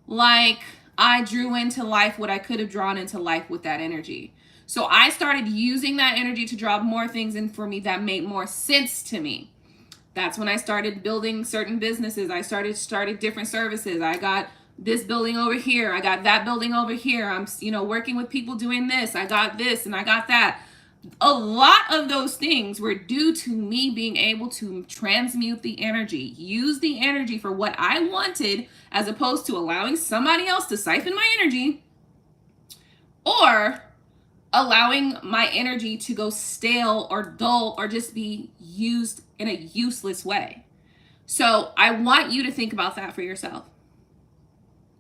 like I drew into life what I could have drawn into life with that energy. So I started using that energy to draw more things in for me that made more sense to me. That's when I started building certain businesses. I started different services. I got this building over here. I got that building over here. I'm, working with people doing this. I got this and I got that. A lot of those things were due to me being able to transmute the energy, use the energy for what I wanted, as opposed to allowing somebody else to siphon my energy, or allowing my energy to go stale or dull or just be used in a useless way. So I want you to think about that for yourself.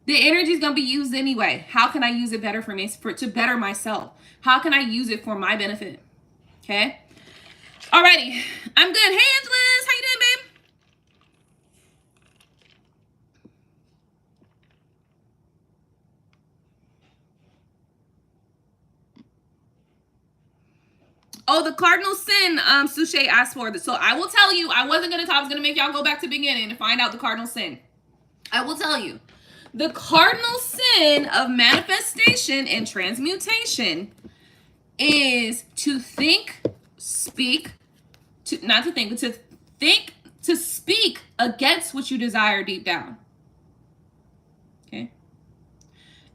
The energy is going to be used anyway. How can I use it better for me, to better myself? How can I use it for my benefit? Okay. Alrighty. I'm good. Hey, Angeles. How you doing, babe? Oh, the cardinal sin, Suche asked for this. So I will tell you, I wasn't going to talk. I was going to make y'all go back to the beginning to find out the cardinal sin. I will tell you. The cardinal sin of manifestation and transmutation is to think, speak, to to speak against what you desire deep down. Okay.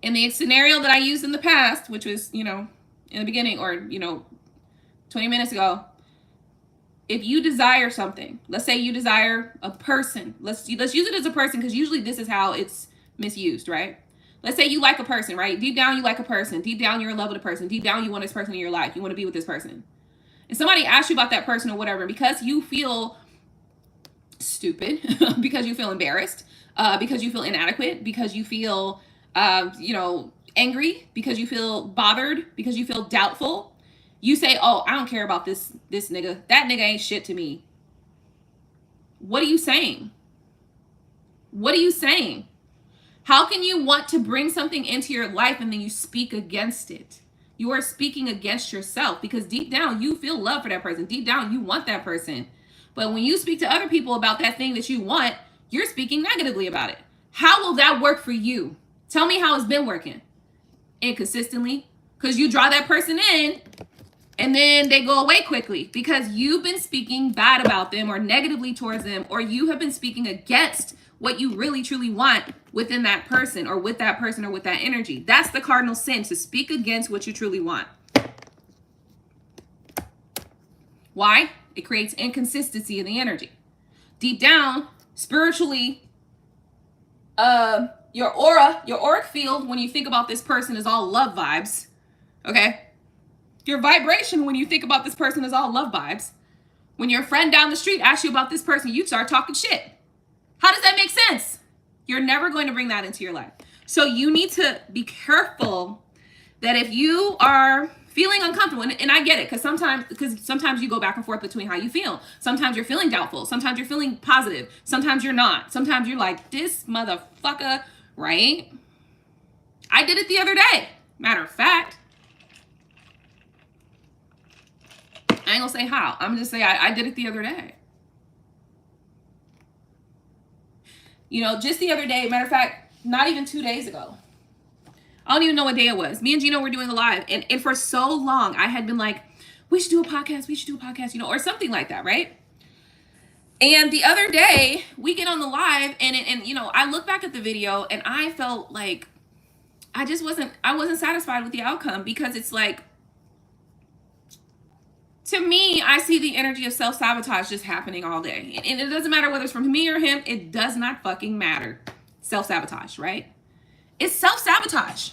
In the scenario that I used in the past, which was, you know, in the beginning, or, you know, 20 minutes ago, if you desire something, let's say you desire a person, let's use it as a person, because usually this is how it's misused, right? Let's say you like a person, right? Deep down, you like a person. Deep down, you're in love with a person. Deep down, you want this person in your life. You want to be with this person. And somebody asks you about that person or whatever, because you feel stupid, because you feel embarrassed, because you feel inadequate, because you feel, you know, angry, because you feel bothered, because you feel doubtful, you say, oh, I don't care about this nigga. That nigga ain't shit to me. What are you saying? What are you saying? How can you want to bring something into your life and then you speak against it? You are speaking against yourself, because deep down you feel love for that person. Deep down you want that person. But when you speak to other people about that thing that you want, you're speaking negatively about it. How will that work for you? Tell me how it's been working. Inconsistently. Because you draw that person in and then they go away quickly because you've been speaking bad about them or negatively towards them, or you have been speaking against what you really truly want within that person or with that person or with that energy. That's the cardinal sin, to speak against what you truly want. Why? It creates inconsistency in the energy. Deep down, spiritually, your aura, your auric field, when you think about this person, is all love vibes. Okay? Your vibration when you think about this person is all love vibes. When your friend down the street asks you about this person, you start talking shit. How does that make sense? You're never going to bring that into your life. So you need to be careful that if you are feeling uncomfortable, and I get it, because sometimes you go back and forth between how you feel. Sometimes you're feeling doubtful. Sometimes you're feeling positive. Sometimes you're not. Sometimes you're like, this motherfucker, right? I did it the other day. Matter of fact, I ain't gonna say how. I'm just say I did it the other day. You know, just the other day, matter of fact, not even 2 days ago. I don't even know what day it was. Me and Gino were doing a live. And for so long, I had been like, we should do a podcast. We should do a podcast, you know, or something like that, right? And the other day, we get on the live and you know, I look back at the video and I felt like I wasn't satisfied with the outcome, because it's like, to me, I see the energy of self-sabotage just happening all day. And it doesn't matter whether it's from me or him. It does not fucking matter. Self-sabotage, right? It's self-sabotage.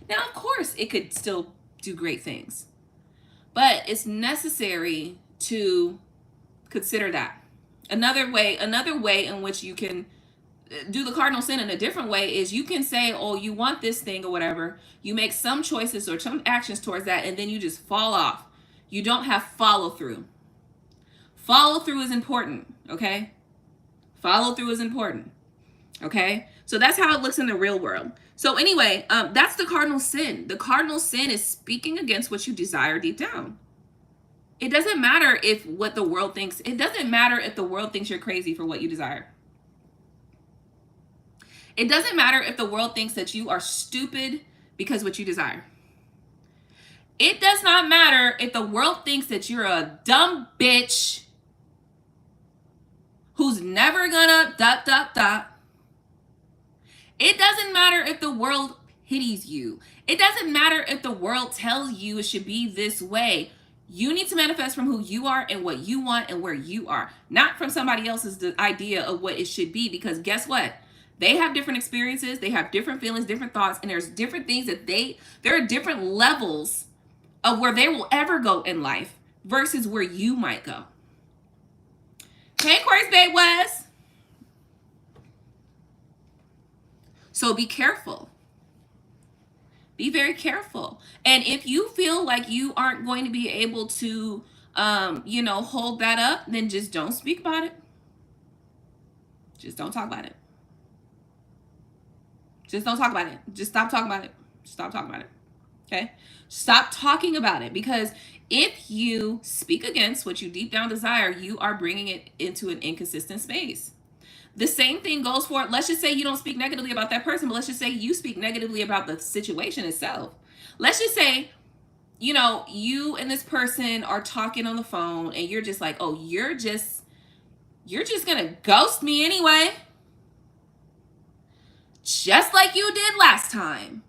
Now, of course, it could still do great things. But it's necessary to consider that. Another way in which you can do the cardinal sin in a different way is you can say, oh, you want this thing or whatever. You make some choices or some actions towards that, and then you just fall off. You don't have follow through. Follow through is important, okay? Follow through is important, okay? So that's how it looks in the real world. So anyway, that's the cardinal sin. The cardinal sin is speaking against what you desire deep down. It doesn't matter if what the world thinks. It doesn't matter if the world thinks you're crazy for what you desire. It doesn't matter if the world thinks that you are stupid because what you desire. It does not matter if the world thinks that you're a dumb bitch who's never gonna ... It doesn't matter if the world pities you. It doesn't matter if the world tells you it should be this way. You need to manifest from who you are and what you want and where you are, not from somebody else's idea of what it should be, because guess what? They have different experiences, they have different feelings, different thoughts, and there's different things that there are different levels of where they will ever go in life versus where you might go. Hey, Aquarius Babe West. So be careful. Be very careful. And if you feel like you aren't going to be able to, you know, hold that up, then just don't speak about it. Just don't talk about it. Just don't talk about it. Just stop talking about it. Stop talking about it. Okay? Stop talking about it, because if you speak against what you deep down desire, you are bringing it into an inconsistent space. The same thing goes for, let's just say you don't speak negatively about that person, but let's just say you speak negatively about the situation itself. Let's just say, you know, you and this person are talking on the phone and you're just like, oh, you're just you're just gonna ghost me anyway. Just like you did last time.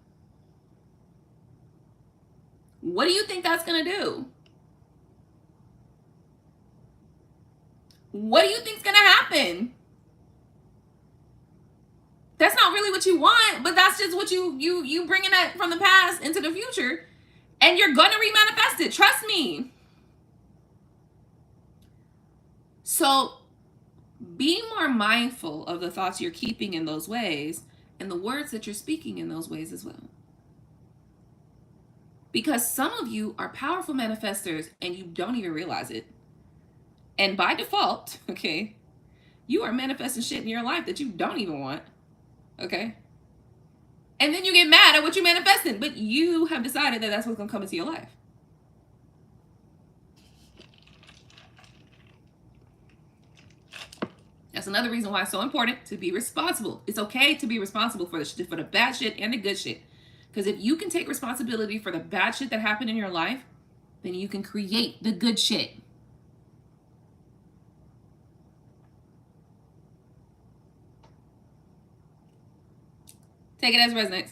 What do you think that's gonna do? What do you think's gonna happen? That's not really what you want, but that's just what you bringing that from the past into the future, and you're gonna remanifest it. Trust me. So be more mindful of the thoughts you're keeping in those ways and the words that you're speaking in those ways as well. Because some of you are powerful manifestors and you don't even realize it. And by default, okay, you are manifesting shit in your life that you don't even want. Okay? And then you get mad at what you're manifesting, but you have decided that that's what's going to come into your life. That's another reason why it's so important to be responsible. It's okay to be responsible for the bad shit and the good shit. Because if you can take responsibility for the bad shit that happened in your life, then you can create the good shit. Take it as resonates.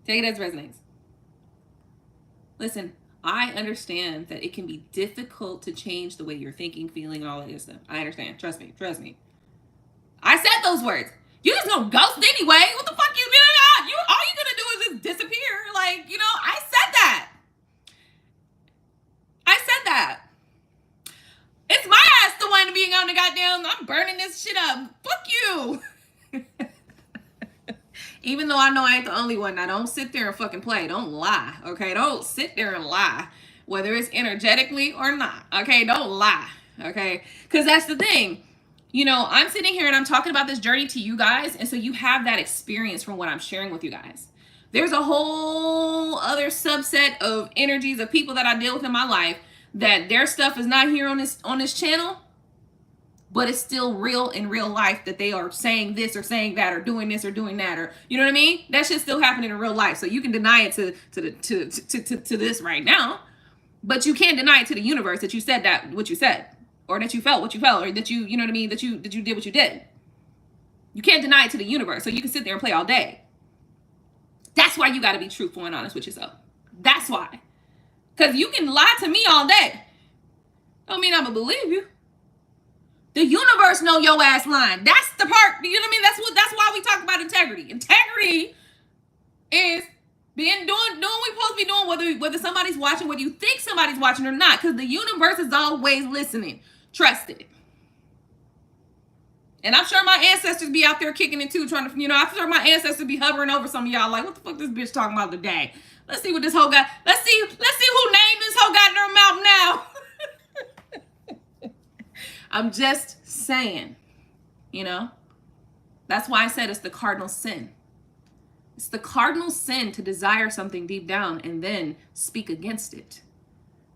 Take it as resonates. Listen, I understand that it can be difficult to change the way you're thinking, feeling, and all that good stuff. I understand. Trust me. Trust me. I said those words. You just gonna ghost anyway. What the fuck you doing? All you gonna do is just disappear. Like, you know, I said that. I said that. It's my ass the one being on the goddamn, I'm burning this shit up. Fuck you. Even though I know I ain't the only one. Now, don't sit there and fucking play. Don't lie, okay? Don't sit there and lie, whether it's energetically or not, okay? Don't lie, okay? Because that's the thing. You know, I'm sitting here and I'm talking about this journey to you guys, and so you have that experience from what I'm sharing with you guys. There's a whole other subset of energies of people that I deal with in my life that their stuff is not here on this channel, but it's still real in real life that they are saying this or saying that or doing this or doing that, or you know what I mean? That shit's still happening in real life. So you can deny it to this right now, but you can't deny it to the universe that you said that what you said, or that you felt what you felt, or that you know what I mean, that you did what you did. You can't deny it to the universe. So you can sit there and play all day. That's why you got to be truthful and honest with yourself. That's why. Because you can lie to me all day. Don't mean I'm gonna believe you. The universe know your ass lying. That's the part, you know what I mean? That's why we talk about integrity. Integrity is doing what we're supposed to be doing, whether somebody's watching, whether you think somebody's watching or not, because the universe is always listening. Trust it. And I'm sure my ancestors be out there kicking it too, trying to, you know, I'm sure my ancestors be hovering over some of y'all like, what the fuck this bitch talking about today? Let's see what this whole guy, let's see who named this whole got in her mouth now. I'm just saying, you know, that's why I said it's the cardinal sin. It's the cardinal sin to desire something deep down and then speak against it.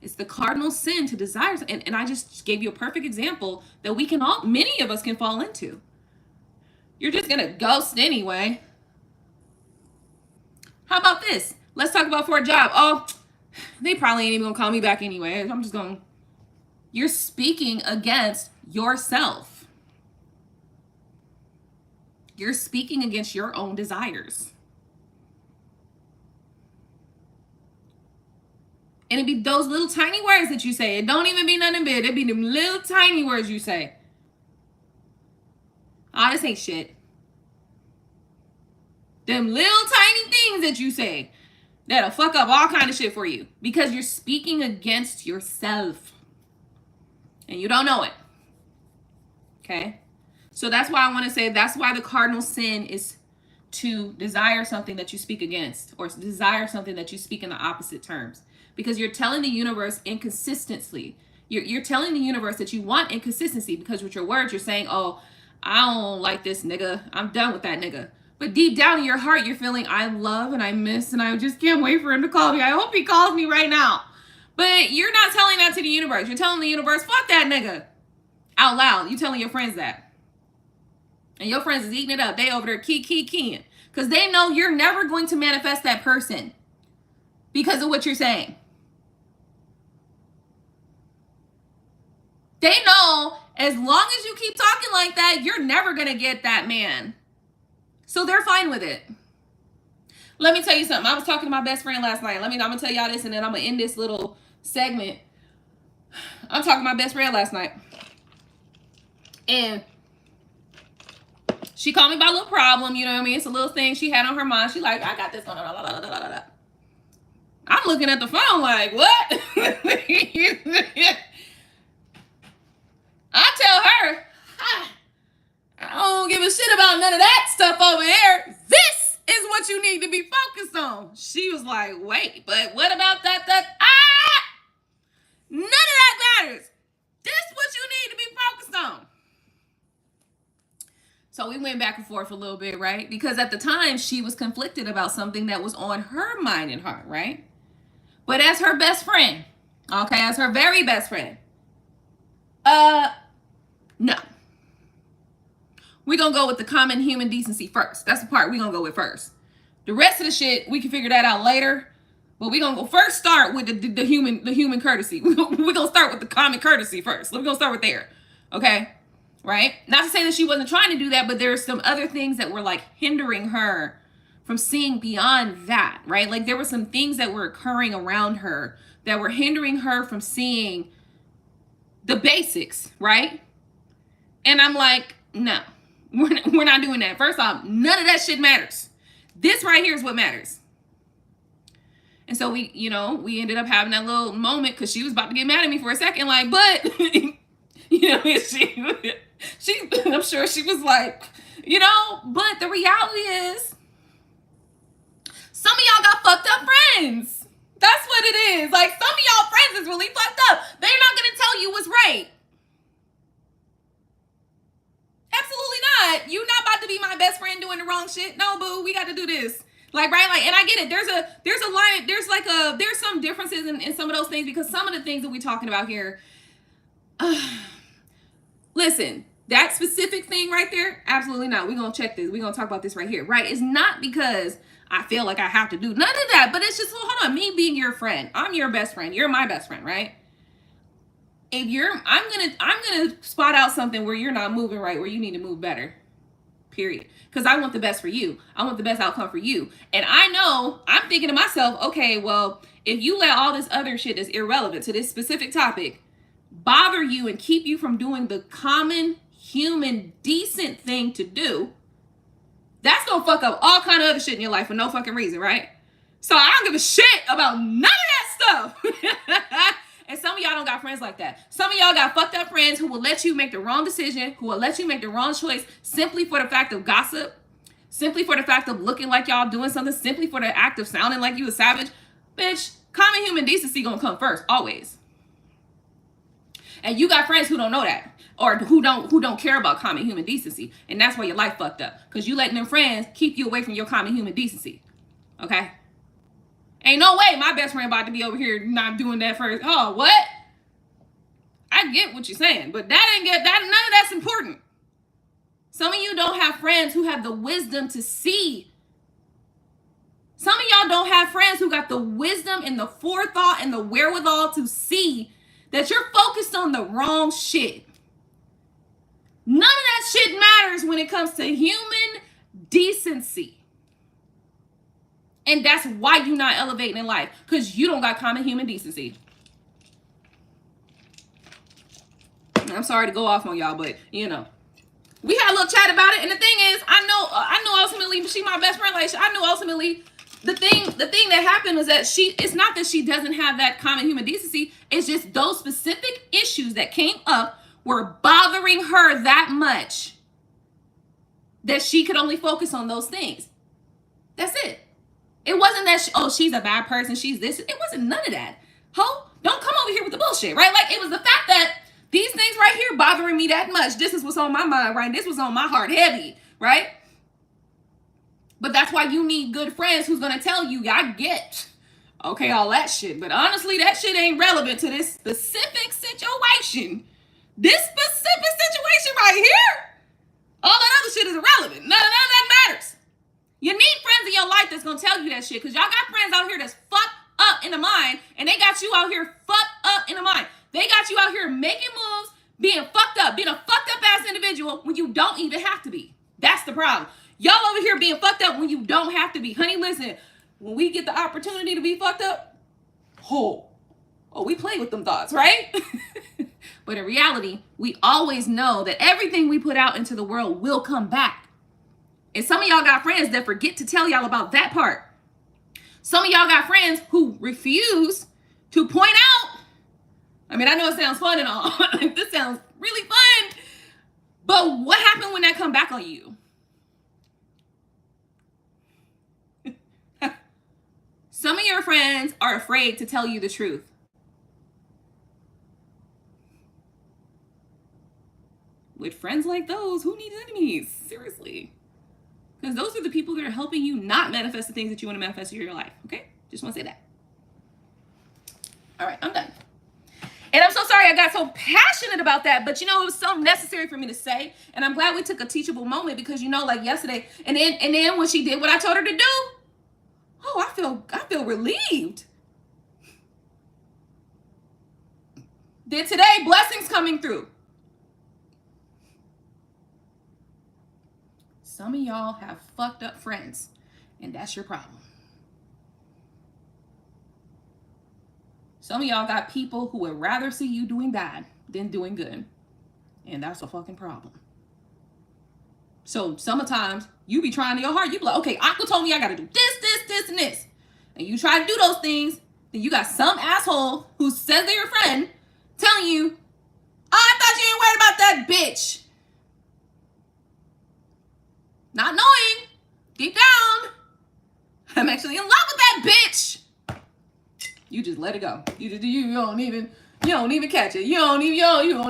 It's the cardinal sin to desire, and I just gave you a perfect example that many of us can fall into. You're just gonna ghost anyway. How about this? Let's talk about for a job. Oh, they probably ain't even gonna call me back anyway. You're speaking against yourself. You're speaking against your own desires. And it be those little tiny words that you say. It don't even be nothing big. It be them little tiny words you say. Oh, this ain't shit. Them little tiny things that you say that'll fuck up all kind of shit for you. Because you're speaking against yourself. And you don't know it. Okay? So that's why I want to say that's why the cardinal sin is to desire something that you speak against, or desire something that you speak in the opposite terms. Because you're telling the universe inconsistency. You're telling the universe that you want inconsistency, because with your words you're saying, oh, I don't like this nigga. I'm done with that nigga. But deep down in your heart you're feeling I love and I miss and I just can't wait for him to call me. I hope he calls me right now. But you're not telling that to the universe. You're telling the universe, fuck that nigga. Out loud. You telling your friends that. And your friends is eating it up. They over there keying. Because they know you're never going to manifest that person because of what you're saying. They know As long as you keep talking like that, you're never going to get that man. So they're fine with it. Let me tell you something. I was talking to my best friend last night. I'm going to tell y'all this, and then I'm going to end this little segment. I'm talking to my best friend last night. And she called me about a little problem, you know what I mean? It's a little thing she had on her mind. She like, I got this. I'm looking at the phone like, what? I tell her, I don't give a shit about none of that stuff over here. This is what you need to be focused on. She was like, wait, but what about that? None of that matters. This is what you need to be focused on. So we went back and forth a little bit, right? Because at the time, she was conflicted about something that was on her mind and heart, right? But as her best friend, okay, as her very best friend, no. We're going to go with the common human decency first. That's the part we're going to go with first. The rest of the shit, we can figure that out later. But we're going to go first start with the human courtesy. We're going to start with the common courtesy first. We're going to start with there. Okay? Right? Not to say that she wasn't trying to do that, but there's some other things that were like hindering her from seeing beyond that, right? Like there were some things that were occurring around her that were hindering her from seeing the basics, right? And I'm like, no, we're not doing that. First off, none of that shit matters. This right here is what matters. And so we ended up having that little moment because she was about to get mad at me for a second, like, but, she, I'm sure she was like, but the reality is, some of y'all got fucked up friends. That's what it is. Like, some of y'all friends is really fucked up. They're not going to tell you what's right. Absolutely not. You're not about to be my best friend doing the wrong shit. No, boo, we got to do this. Like, right? Like, and I get it. There's a line, there's some differences in some of those things because some of the things that we're talking about here, listen, that specific thing right there, absolutely not. We're going to check this. We're going to talk about this right here, right? It's not because I feel like I have to do none of that, but it's just, well, hold on, me being your friend. I'm your best friend. You're my best friend, right? If I'm gonna spot out something where you're not moving right, where you need to move better, period. Because I want the best for you. I want the best outcome for you. And I know, I'm thinking to myself, okay, well, if you let all this other shit that's irrelevant to this specific topic bother you and keep you from doing the common human decent thing to do, that's gonna fuck up all kind of other shit in your life for no fucking reason, right? So I don't give a shit about none of that stuff. And some of y'all don't got friends like that. Some of y'all got fucked up friends who will let you make the wrong decision, who will let you make the wrong choice simply for the fact of gossip, simply for the fact of looking like y'all doing something, simply for the act of sounding like you a savage. Bitch, common human decency gonna come first, always. And you got friends who don't know that, or who don't care about common human decency, and that's why your life fucked up, because you letting them friends keep you away from your common human decency. Okay? Ain't no way my best friend about to be over here not doing that first. Oh, what? I get what you're saying, but none of that's important. Some of you don't have friends who have the wisdom to see. Some of y'all don't have friends who got the wisdom and the forethought and the wherewithal to see that you're focused on the wrong shit. None of that shit matters when it comes to human decency. And that's why you're not elevating in life, because you don't got common human decency. I'm sorry to go off on y'all, but we had a little chat about it. And the thing is, I know ultimately she my best friend. Like, I know ultimately the thing that happened was that it's not that she doesn't have that common human decency. It's just those specific issues that came up were bothering her that much that she could only focus on those things. That's it. It wasn't that, she's a bad person, she's this. It wasn't none of that. Ho, don't come over here with the bullshit, right? Like, it was the fact that these things right here bothering me that much. This is what's on my mind, right? This was on my heart heavy, right? But that's why you need good friends who's going to tell you, I get, okay, all that shit. But honestly, that shit ain't relevant to this specific situation. This specific situation right here, all that other shit is irrelevant. None of that matters. You need friends in your life that's going to tell you that shit, because y'all got friends out here that's fucked up in the mind, and they got you out here fucked up in the mind. They got you out here making moves, Being fucked up, being a fucked up ass individual when you don't even have to be. That's the problem. Y'all over here being fucked up when you don't have to be. Honey, listen, when we get the opportunity to be fucked up, oh, we play with them thoughts, right? But in reality, we always know that everything we put out into the world will come back. And some of y'all got friends that forget to tell y'all about that part. Some of y'all got friends who refuse to point out. I mean, I know it sounds fun and all. This sounds really fun. But what happened when that come back on you? Some of your friends are afraid to tell you the truth. With friends like those, who needs enemies? Seriously. Because those are the people that are helping you not manifest the things that you want to manifest in your life. Okay? Just want to say that. All right, I'm done. And I'm so sorry I got so passionate about that, but you know, it was so necessary for me to say. And I'm glad we took a teachable moment because, you know, like yesterday, and then when she did what I told her to do, oh, I feel relieved. Then today, blessings coming through. Some of y'all have fucked up friends, and that's your problem. Some of y'all got people who would rather see you doing bad than doing good, and that's a fucking problem. So sometimes you be trying to your heart, you be like, okay, Aqua told me I gotta do this, and this. And you try to do those things, then you got some asshole who says they're your friend telling you, oh, I thought you ain't worried about that bitch. Not knowing, deep down, I'm actually in love with that bitch. You just let it go. You don't even catch it. You don't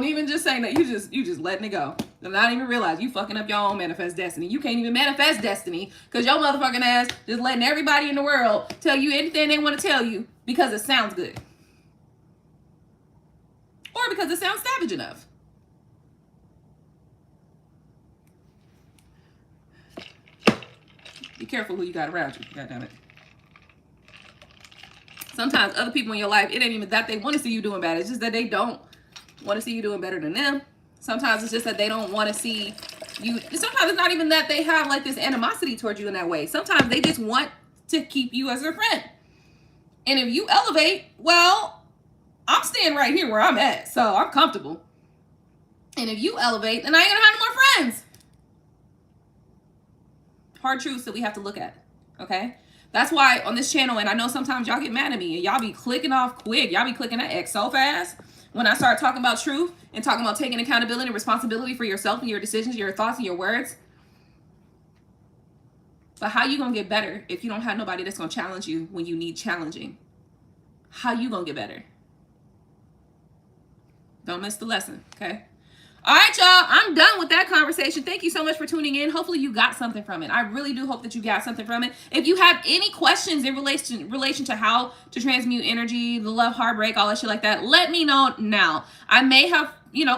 even just say that. You just letting it go. And not even realize you fucking up your own manifest destiny. You can't even manifest destiny because your motherfucking ass just letting everybody in the world tell you anything they want to tell you because it sounds good. Or because it sounds savage enough. Be careful who you got around you. God damn it. Sometimes other people in your life, it ain't even that they want to see you doing bad. It's just that they don't want to see you doing better than them. Sometimes it's just that they don't want to see you. Sometimes it's not even that they have like this animosity towards you in that way. Sometimes they just want to keep you as their friend. And if you elevate, well, I'm staying right here where I'm at. So I'm comfortable. And if you elevate, then I ain't going to have no more friends. Hard truths that we have to look at. Okay? That's why on this channel, and I know sometimes y'all get mad at me and y'all be clicking off quick. Y'all be clicking that X so fast. When I start talking about truth and talking about taking accountability and responsibility for yourself and your decisions, your thoughts and your words. But how you gonna get better if you don't have nobody that's gonna challenge you when you need challenging? How you gonna get better? Don't miss the lesson, okay? All right, y'all, I'm done with that conversation. Thank you so much for tuning in. Hopefully you got something from it. I really do hope that you got something from it. If you have any questions in relation to how to transmute energy, the love, heartbreak, all that shit like that, let me know now. I may have,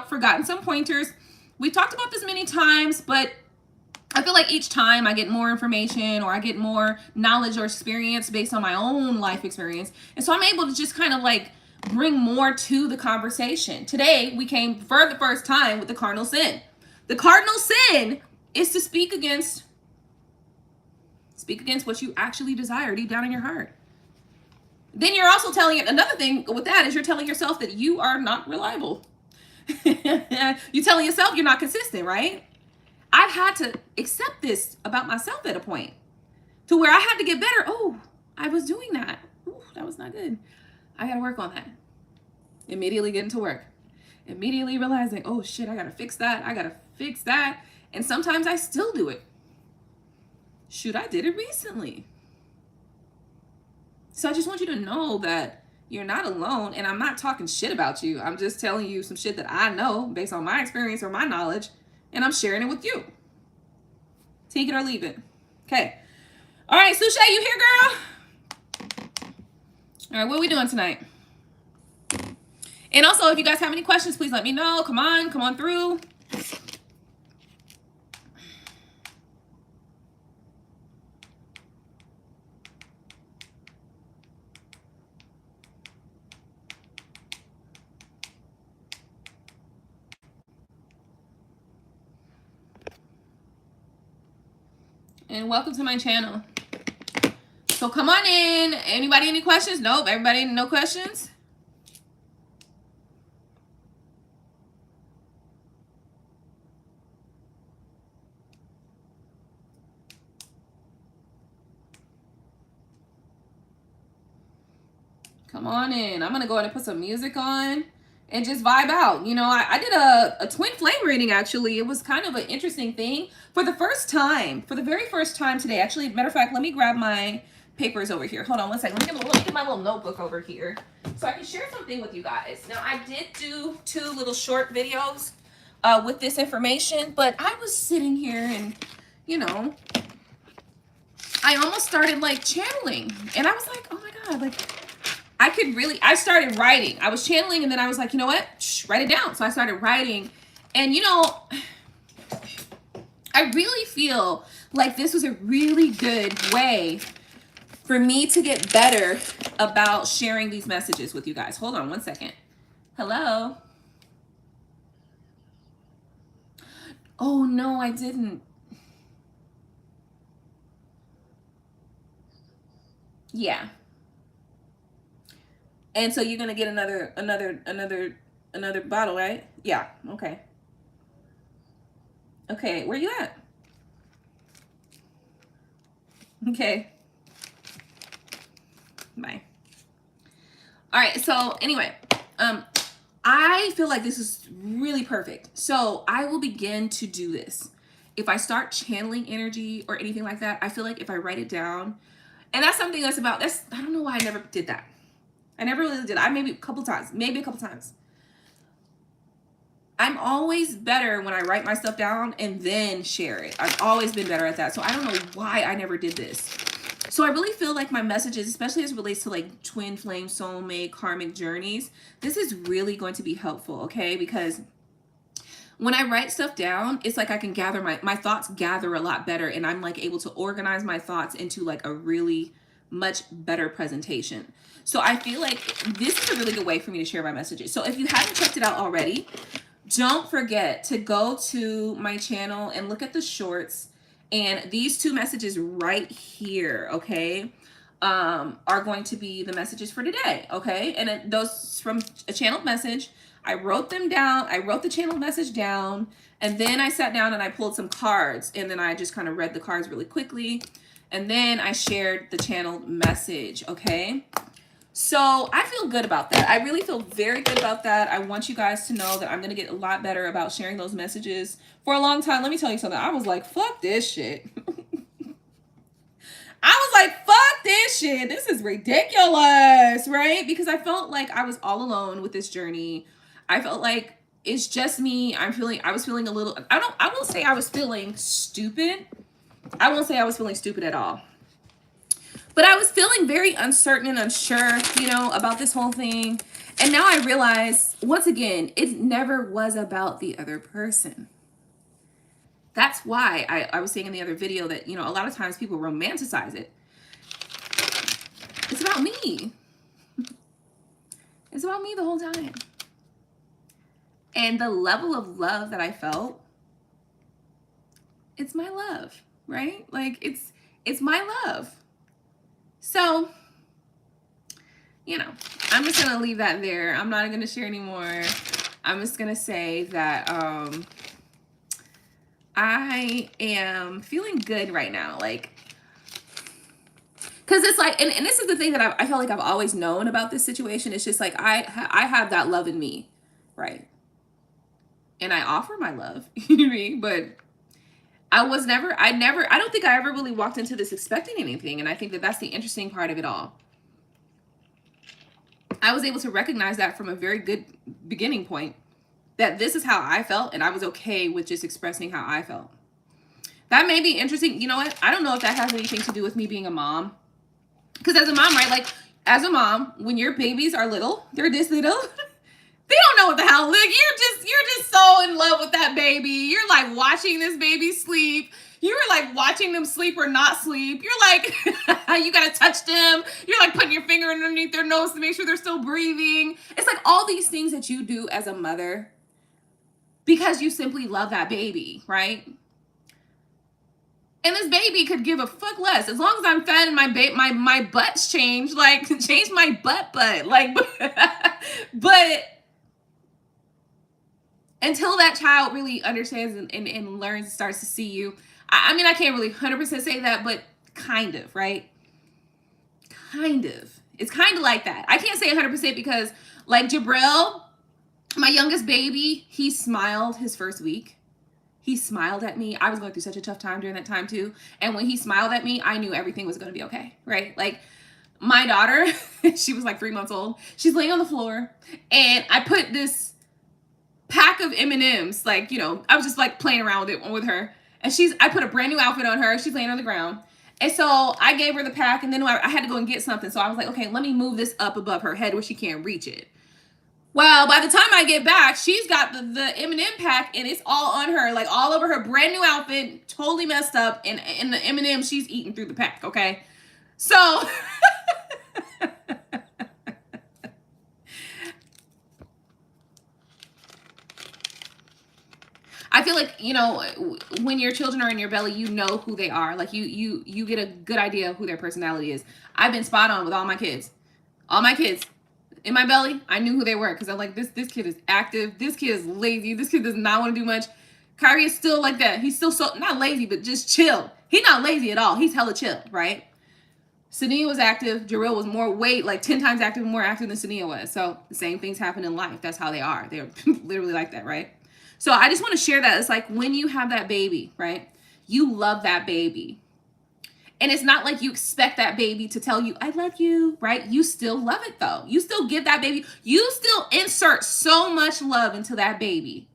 forgotten some pointers. We've talked about this many times, but I feel like each time I get more information or I get more knowledge or experience based on my own life experience. And so I'm able to just kind of like bring more to the conversation. Today, we came for the first time with the cardinal sin. The cardinal sin is to speak against what you actually desire deep down in your heart. Then you're also telling it, another thing with that is you're telling yourself that you are not reliable. You're telling yourself you're not consistent, right? I've had to accept this about myself at a point to where I had to get better. Oh, I was doing that. Ooh, that was not good. I gotta work on that. Immediately getting to work. Immediately realizing, oh shit, I gotta fix that. I gotta fix that. And sometimes I still do it. Shoot, I did it recently. So I just want you to know that you're not alone, and I'm not talking shit about you. I'm just telling you some shit that I know based on my experience or my knowledge, and I'm sharing it with you. Take it or leave it. Okay. All right, Suche, you here, girl? All right, what are we doing tonight? And also, if you guys have any questions, please let me know. Come on through. and welcome to my channel. So come on in. Anybody any questions? Nope. Everybody no questions? Come on in. I'm going to go ahead and put some music on and just vibe out. You know, I did a twin flame reading, actually. It was kind of an interesting thing. For the very first time today. Actually, matter of fact, let me grab my papers over here. Hold on one second. Let me get my little notebook over here so I can share something with you guys. Now, I did do 2 little short videos with this information, but I was sitting here and, you know, I almost started like channeling. And I was like, oh my God, like, I started writing. I was channeling, and then I was like, you know what? Shh, write it down. So I started writing. And, you know, I really feel like this was a really good way for me to get better about sharing these messages with you guys. Hold on one second. Hello? Oh, no, I didn't. Yeah. And so you're going to get another bottle, right? Yeah. Okay. Okay. Where you at? Okay. Bye. All right. So anyway, I feel like this is really perfect. So I will begin to do this. If I start channeling energy or anything like that, I feel like if I write it down, and that's something I don't know why I never did that. I never really did. Maybe a couple times. I'm always better when I write my stuff down and then share it. I've always been better at that. So I don't know why I never did this. So I really feel like my messages, especially as it relates to like twin flame, soulmate, karmic journeys, this is really going to be helpful, okay? Because when I write stuff down, it's like I can gather my thoughts gather a lot better, and I'm like able to organize my thoughts into like a really much better presentation. So I feel like this is a really good way for me to share my messages. So if you haven't checked it out already, don't forget to go to my channel and look at the shorts. And these 2 messages right here, okay, are going to be the messages for today, okay? And those from a channeled message, I wrote them down. I wrote the channeled message down, and then I sat down and I pulled some cards, and then I just kind of read the cards really quickly, and then I shared the channeled message, okay? So I feel good about that. I really feel very good about that. I want you guys to know that I'm going to get a lot better about sharing those messages. For a long time, let me tell you something. I was like, fuck this shit. I was like, fuck this shit. This is ridiculous, right? Because I felt like I was all alone with this journey. I felt like it's just me. I was feeling a little, I won't say I was feeling stupid. I won't say I was feeling stupid at all. But I was feeling very uncertain and unsure, you know, about this whole thing. And now I realize, once again, it never was about the other person. That's why I was saying in the other video that, you know, a lot of times people romanticize it. It's about me. It's about me the whole time. And the level of love that I felt, it's my love, right? Like, it's my love. So, you know, I'm just going to leave that there. I'm not going to share anymore. I'm just going to say that I am feeling good right now. Like, because it's like, and this is the thing that I feel like I've always known about this situation. It's just like, I have that love in me, right? And I offer my love, you know what I mean? But I don't think I ever really walked into this expecting anything. And I think that that's the interesting part of it all. I was able to recognize that from a very good beginning point, that this is how I felt, and I was okay with just expressing how I felt. That may be interesting. You know what? I don't know if that has anything to do with me being a mom. Because as a mom, right? Like, as a mom, when your babies are little, they're this little, they don't know what the hell. Like, you're just so in love with that baby. You're like watching this baby sleep. You're like watching them sleep or not sleep. You're like, you gotta touch them. You're like putting your finger underneath their nose to make sure they're still breathing. It's like all these things that you do as a mother because you simply love that baby, right? And this baby could give a fuck less. As long as I'm fed and my butt's changed, like, change my butt. Like, but until that child really understands and learns and starts to see you, I mean, I can't really 100% say that, but kind of, right? Kind of. It's kind of like that. I can't say 100% because, like, Jabril, my youngest baby, he smiled his first week. He smiled at me. I was going through such a tough time during that time too. And when he smiled at me, I knew everything was going to be okay, right? Like, my daughter, she was like 3 months old. She's laying on the floor, and I put this pack of M&Ms, like, you know, I was just like playing around with it with her. And I put a brand new outfit on her. She's laying on the ground. And so I gave her the pack, and then I had to go and get something. So I was like, okay, let me move this up above her head where she can't reach it. Well, by the time I get back, she's got the M&M pack, and it's all on her, like all over her brand new outfit, totally messed up, and the M&M she's eating through the pack, okay? So I feel like, you know, when your children are in your belly, you know who they are. Like, you get a good idea of who their personality is. I've been spot on with all my kids. All my kids. In my belly, I knew who they were because I'm like, this kid is active. This kid is lazy. This kid does not want to do much. Kyrie is still like that. He's still so, not lazy, but just chill. He's not lazy at all. He's hella chill, right? Sania was active. Jarrell was like 10 times active, more active than Sania was. So the same things happen in life. That's how they are. They're literally like that, right? So I just want to share that. It's like when you have that baby, right? You love that baby. And it's not like you expect that baby to tell you, I love you, right? You still love it though. You still give that baby, you still insert so much love into that baby.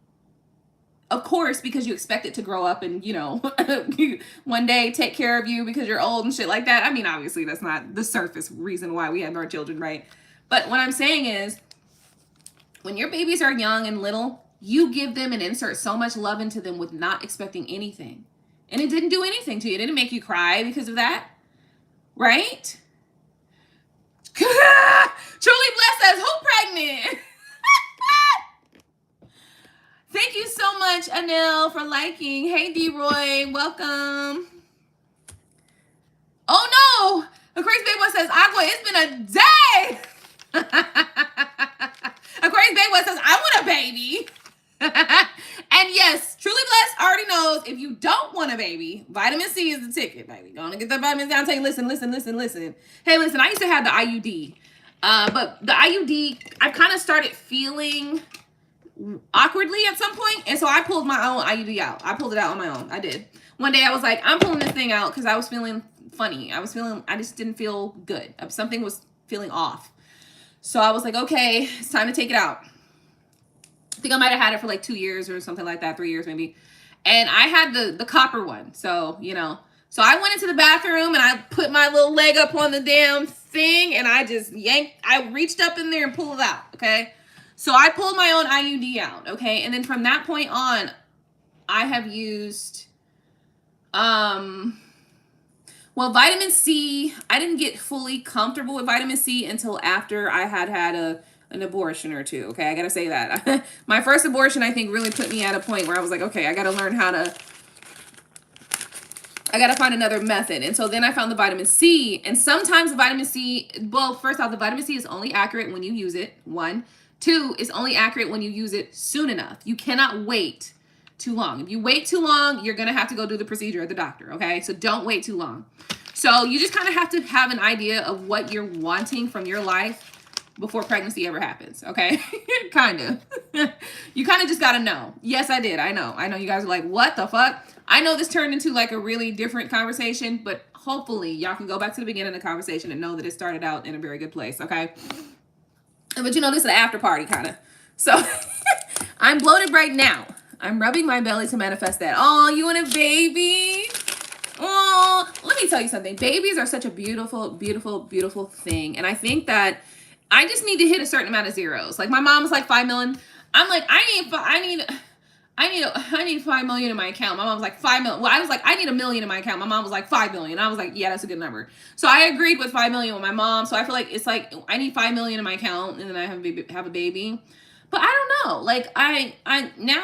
Of course, because you expect it to grow up and, you know, one day take care of you because you're old and shit like that. I mean, obviously that's not the surface reason why we have our children, right? But what I'm saying is, when your babies are young and little, you give them and insert so much love into them with not expecting anything. And it didn't do anything to you. It didn't make you cry because of that. Right? Truly Blessed says, who pregnant? Thank you so much, Anil, for liking. Hey, D-Roy. Welcome. Oh, no. Aquarius Babe One says, Aqua, it's been a day. Aquarius Babe One says, I want a baby. And yes, Truly Blessed already knows if you don't want a baby, vitamin C is the ticket, baby. Gonna get the vitamins down. Tell you, listen. Hey, listen, I used to have the IUD, but the IUD, I kind of started feeling awkwardly at some point, and so I pulled my own IUD out. I pulled it out on my own. I did. One day I was like, I'm pulling this thing out because I was feeling funny. I just didn't feel good. Something was feeling off. So I was like, okay, it's time to take it out. I think I might have had it for like 2 years or something like that, 3 years maybe. And I had the copper one. So, you know, so I went into the bathroom and I put my little leg up on the damn thing and I just I reached up in there and pulled it out, okay? So I pulled my own IUD out, okay? And then from that point on, I have used, well, vitamin C. I didn't get fully comfortable with vitamin C until after I had an abortion or two, okay? I gotta say that. My first abortion, I think, really put me at a point where I was like, okay, I gotta learn I gotta find another method. And so then I found the vitamin C, and sometimes the vitamin C, well, first off, the vitamin C is only accurate when you use it, 1. 2, it's only accurate when you use it soon enough. You cannot wait too long. If you wait too long, you're gonna have to go do the procedure at the doctor, okay? So don't wait too long. So you just kind of have to have an idea of what you're wanting from your life before pregnancy ever happens, okay? Kind of. You kind of just got to know. Yes, I did. I know you guys are like, what the fuck? I know this turned into like a really different conversation, but hopefully y'all can go back to the beginning of the conversation and know that it started out in a very good place, okay? But you know, this is an after party kind of. So I'm bloated right now. I'm rubbing my belly to manifest that. Oh, you want a baby? Oh, let me tell you something. Babies are such a beautiful, beautiful, beautiful thing. And I think that I just need to hit a certain amount of zeros. Like, my mom's like 5 million. I'm like, I need 5 million in my account. My mom was like 5 million. Well, I was like, I need 1 million in my account. My mom was like 5 million. I was like, yeah, that's a good number. So I agreed with 5 million with my mom. So I feel like it's like I need 5 million in my account, and then I have a baby. But I don't know. Like, I now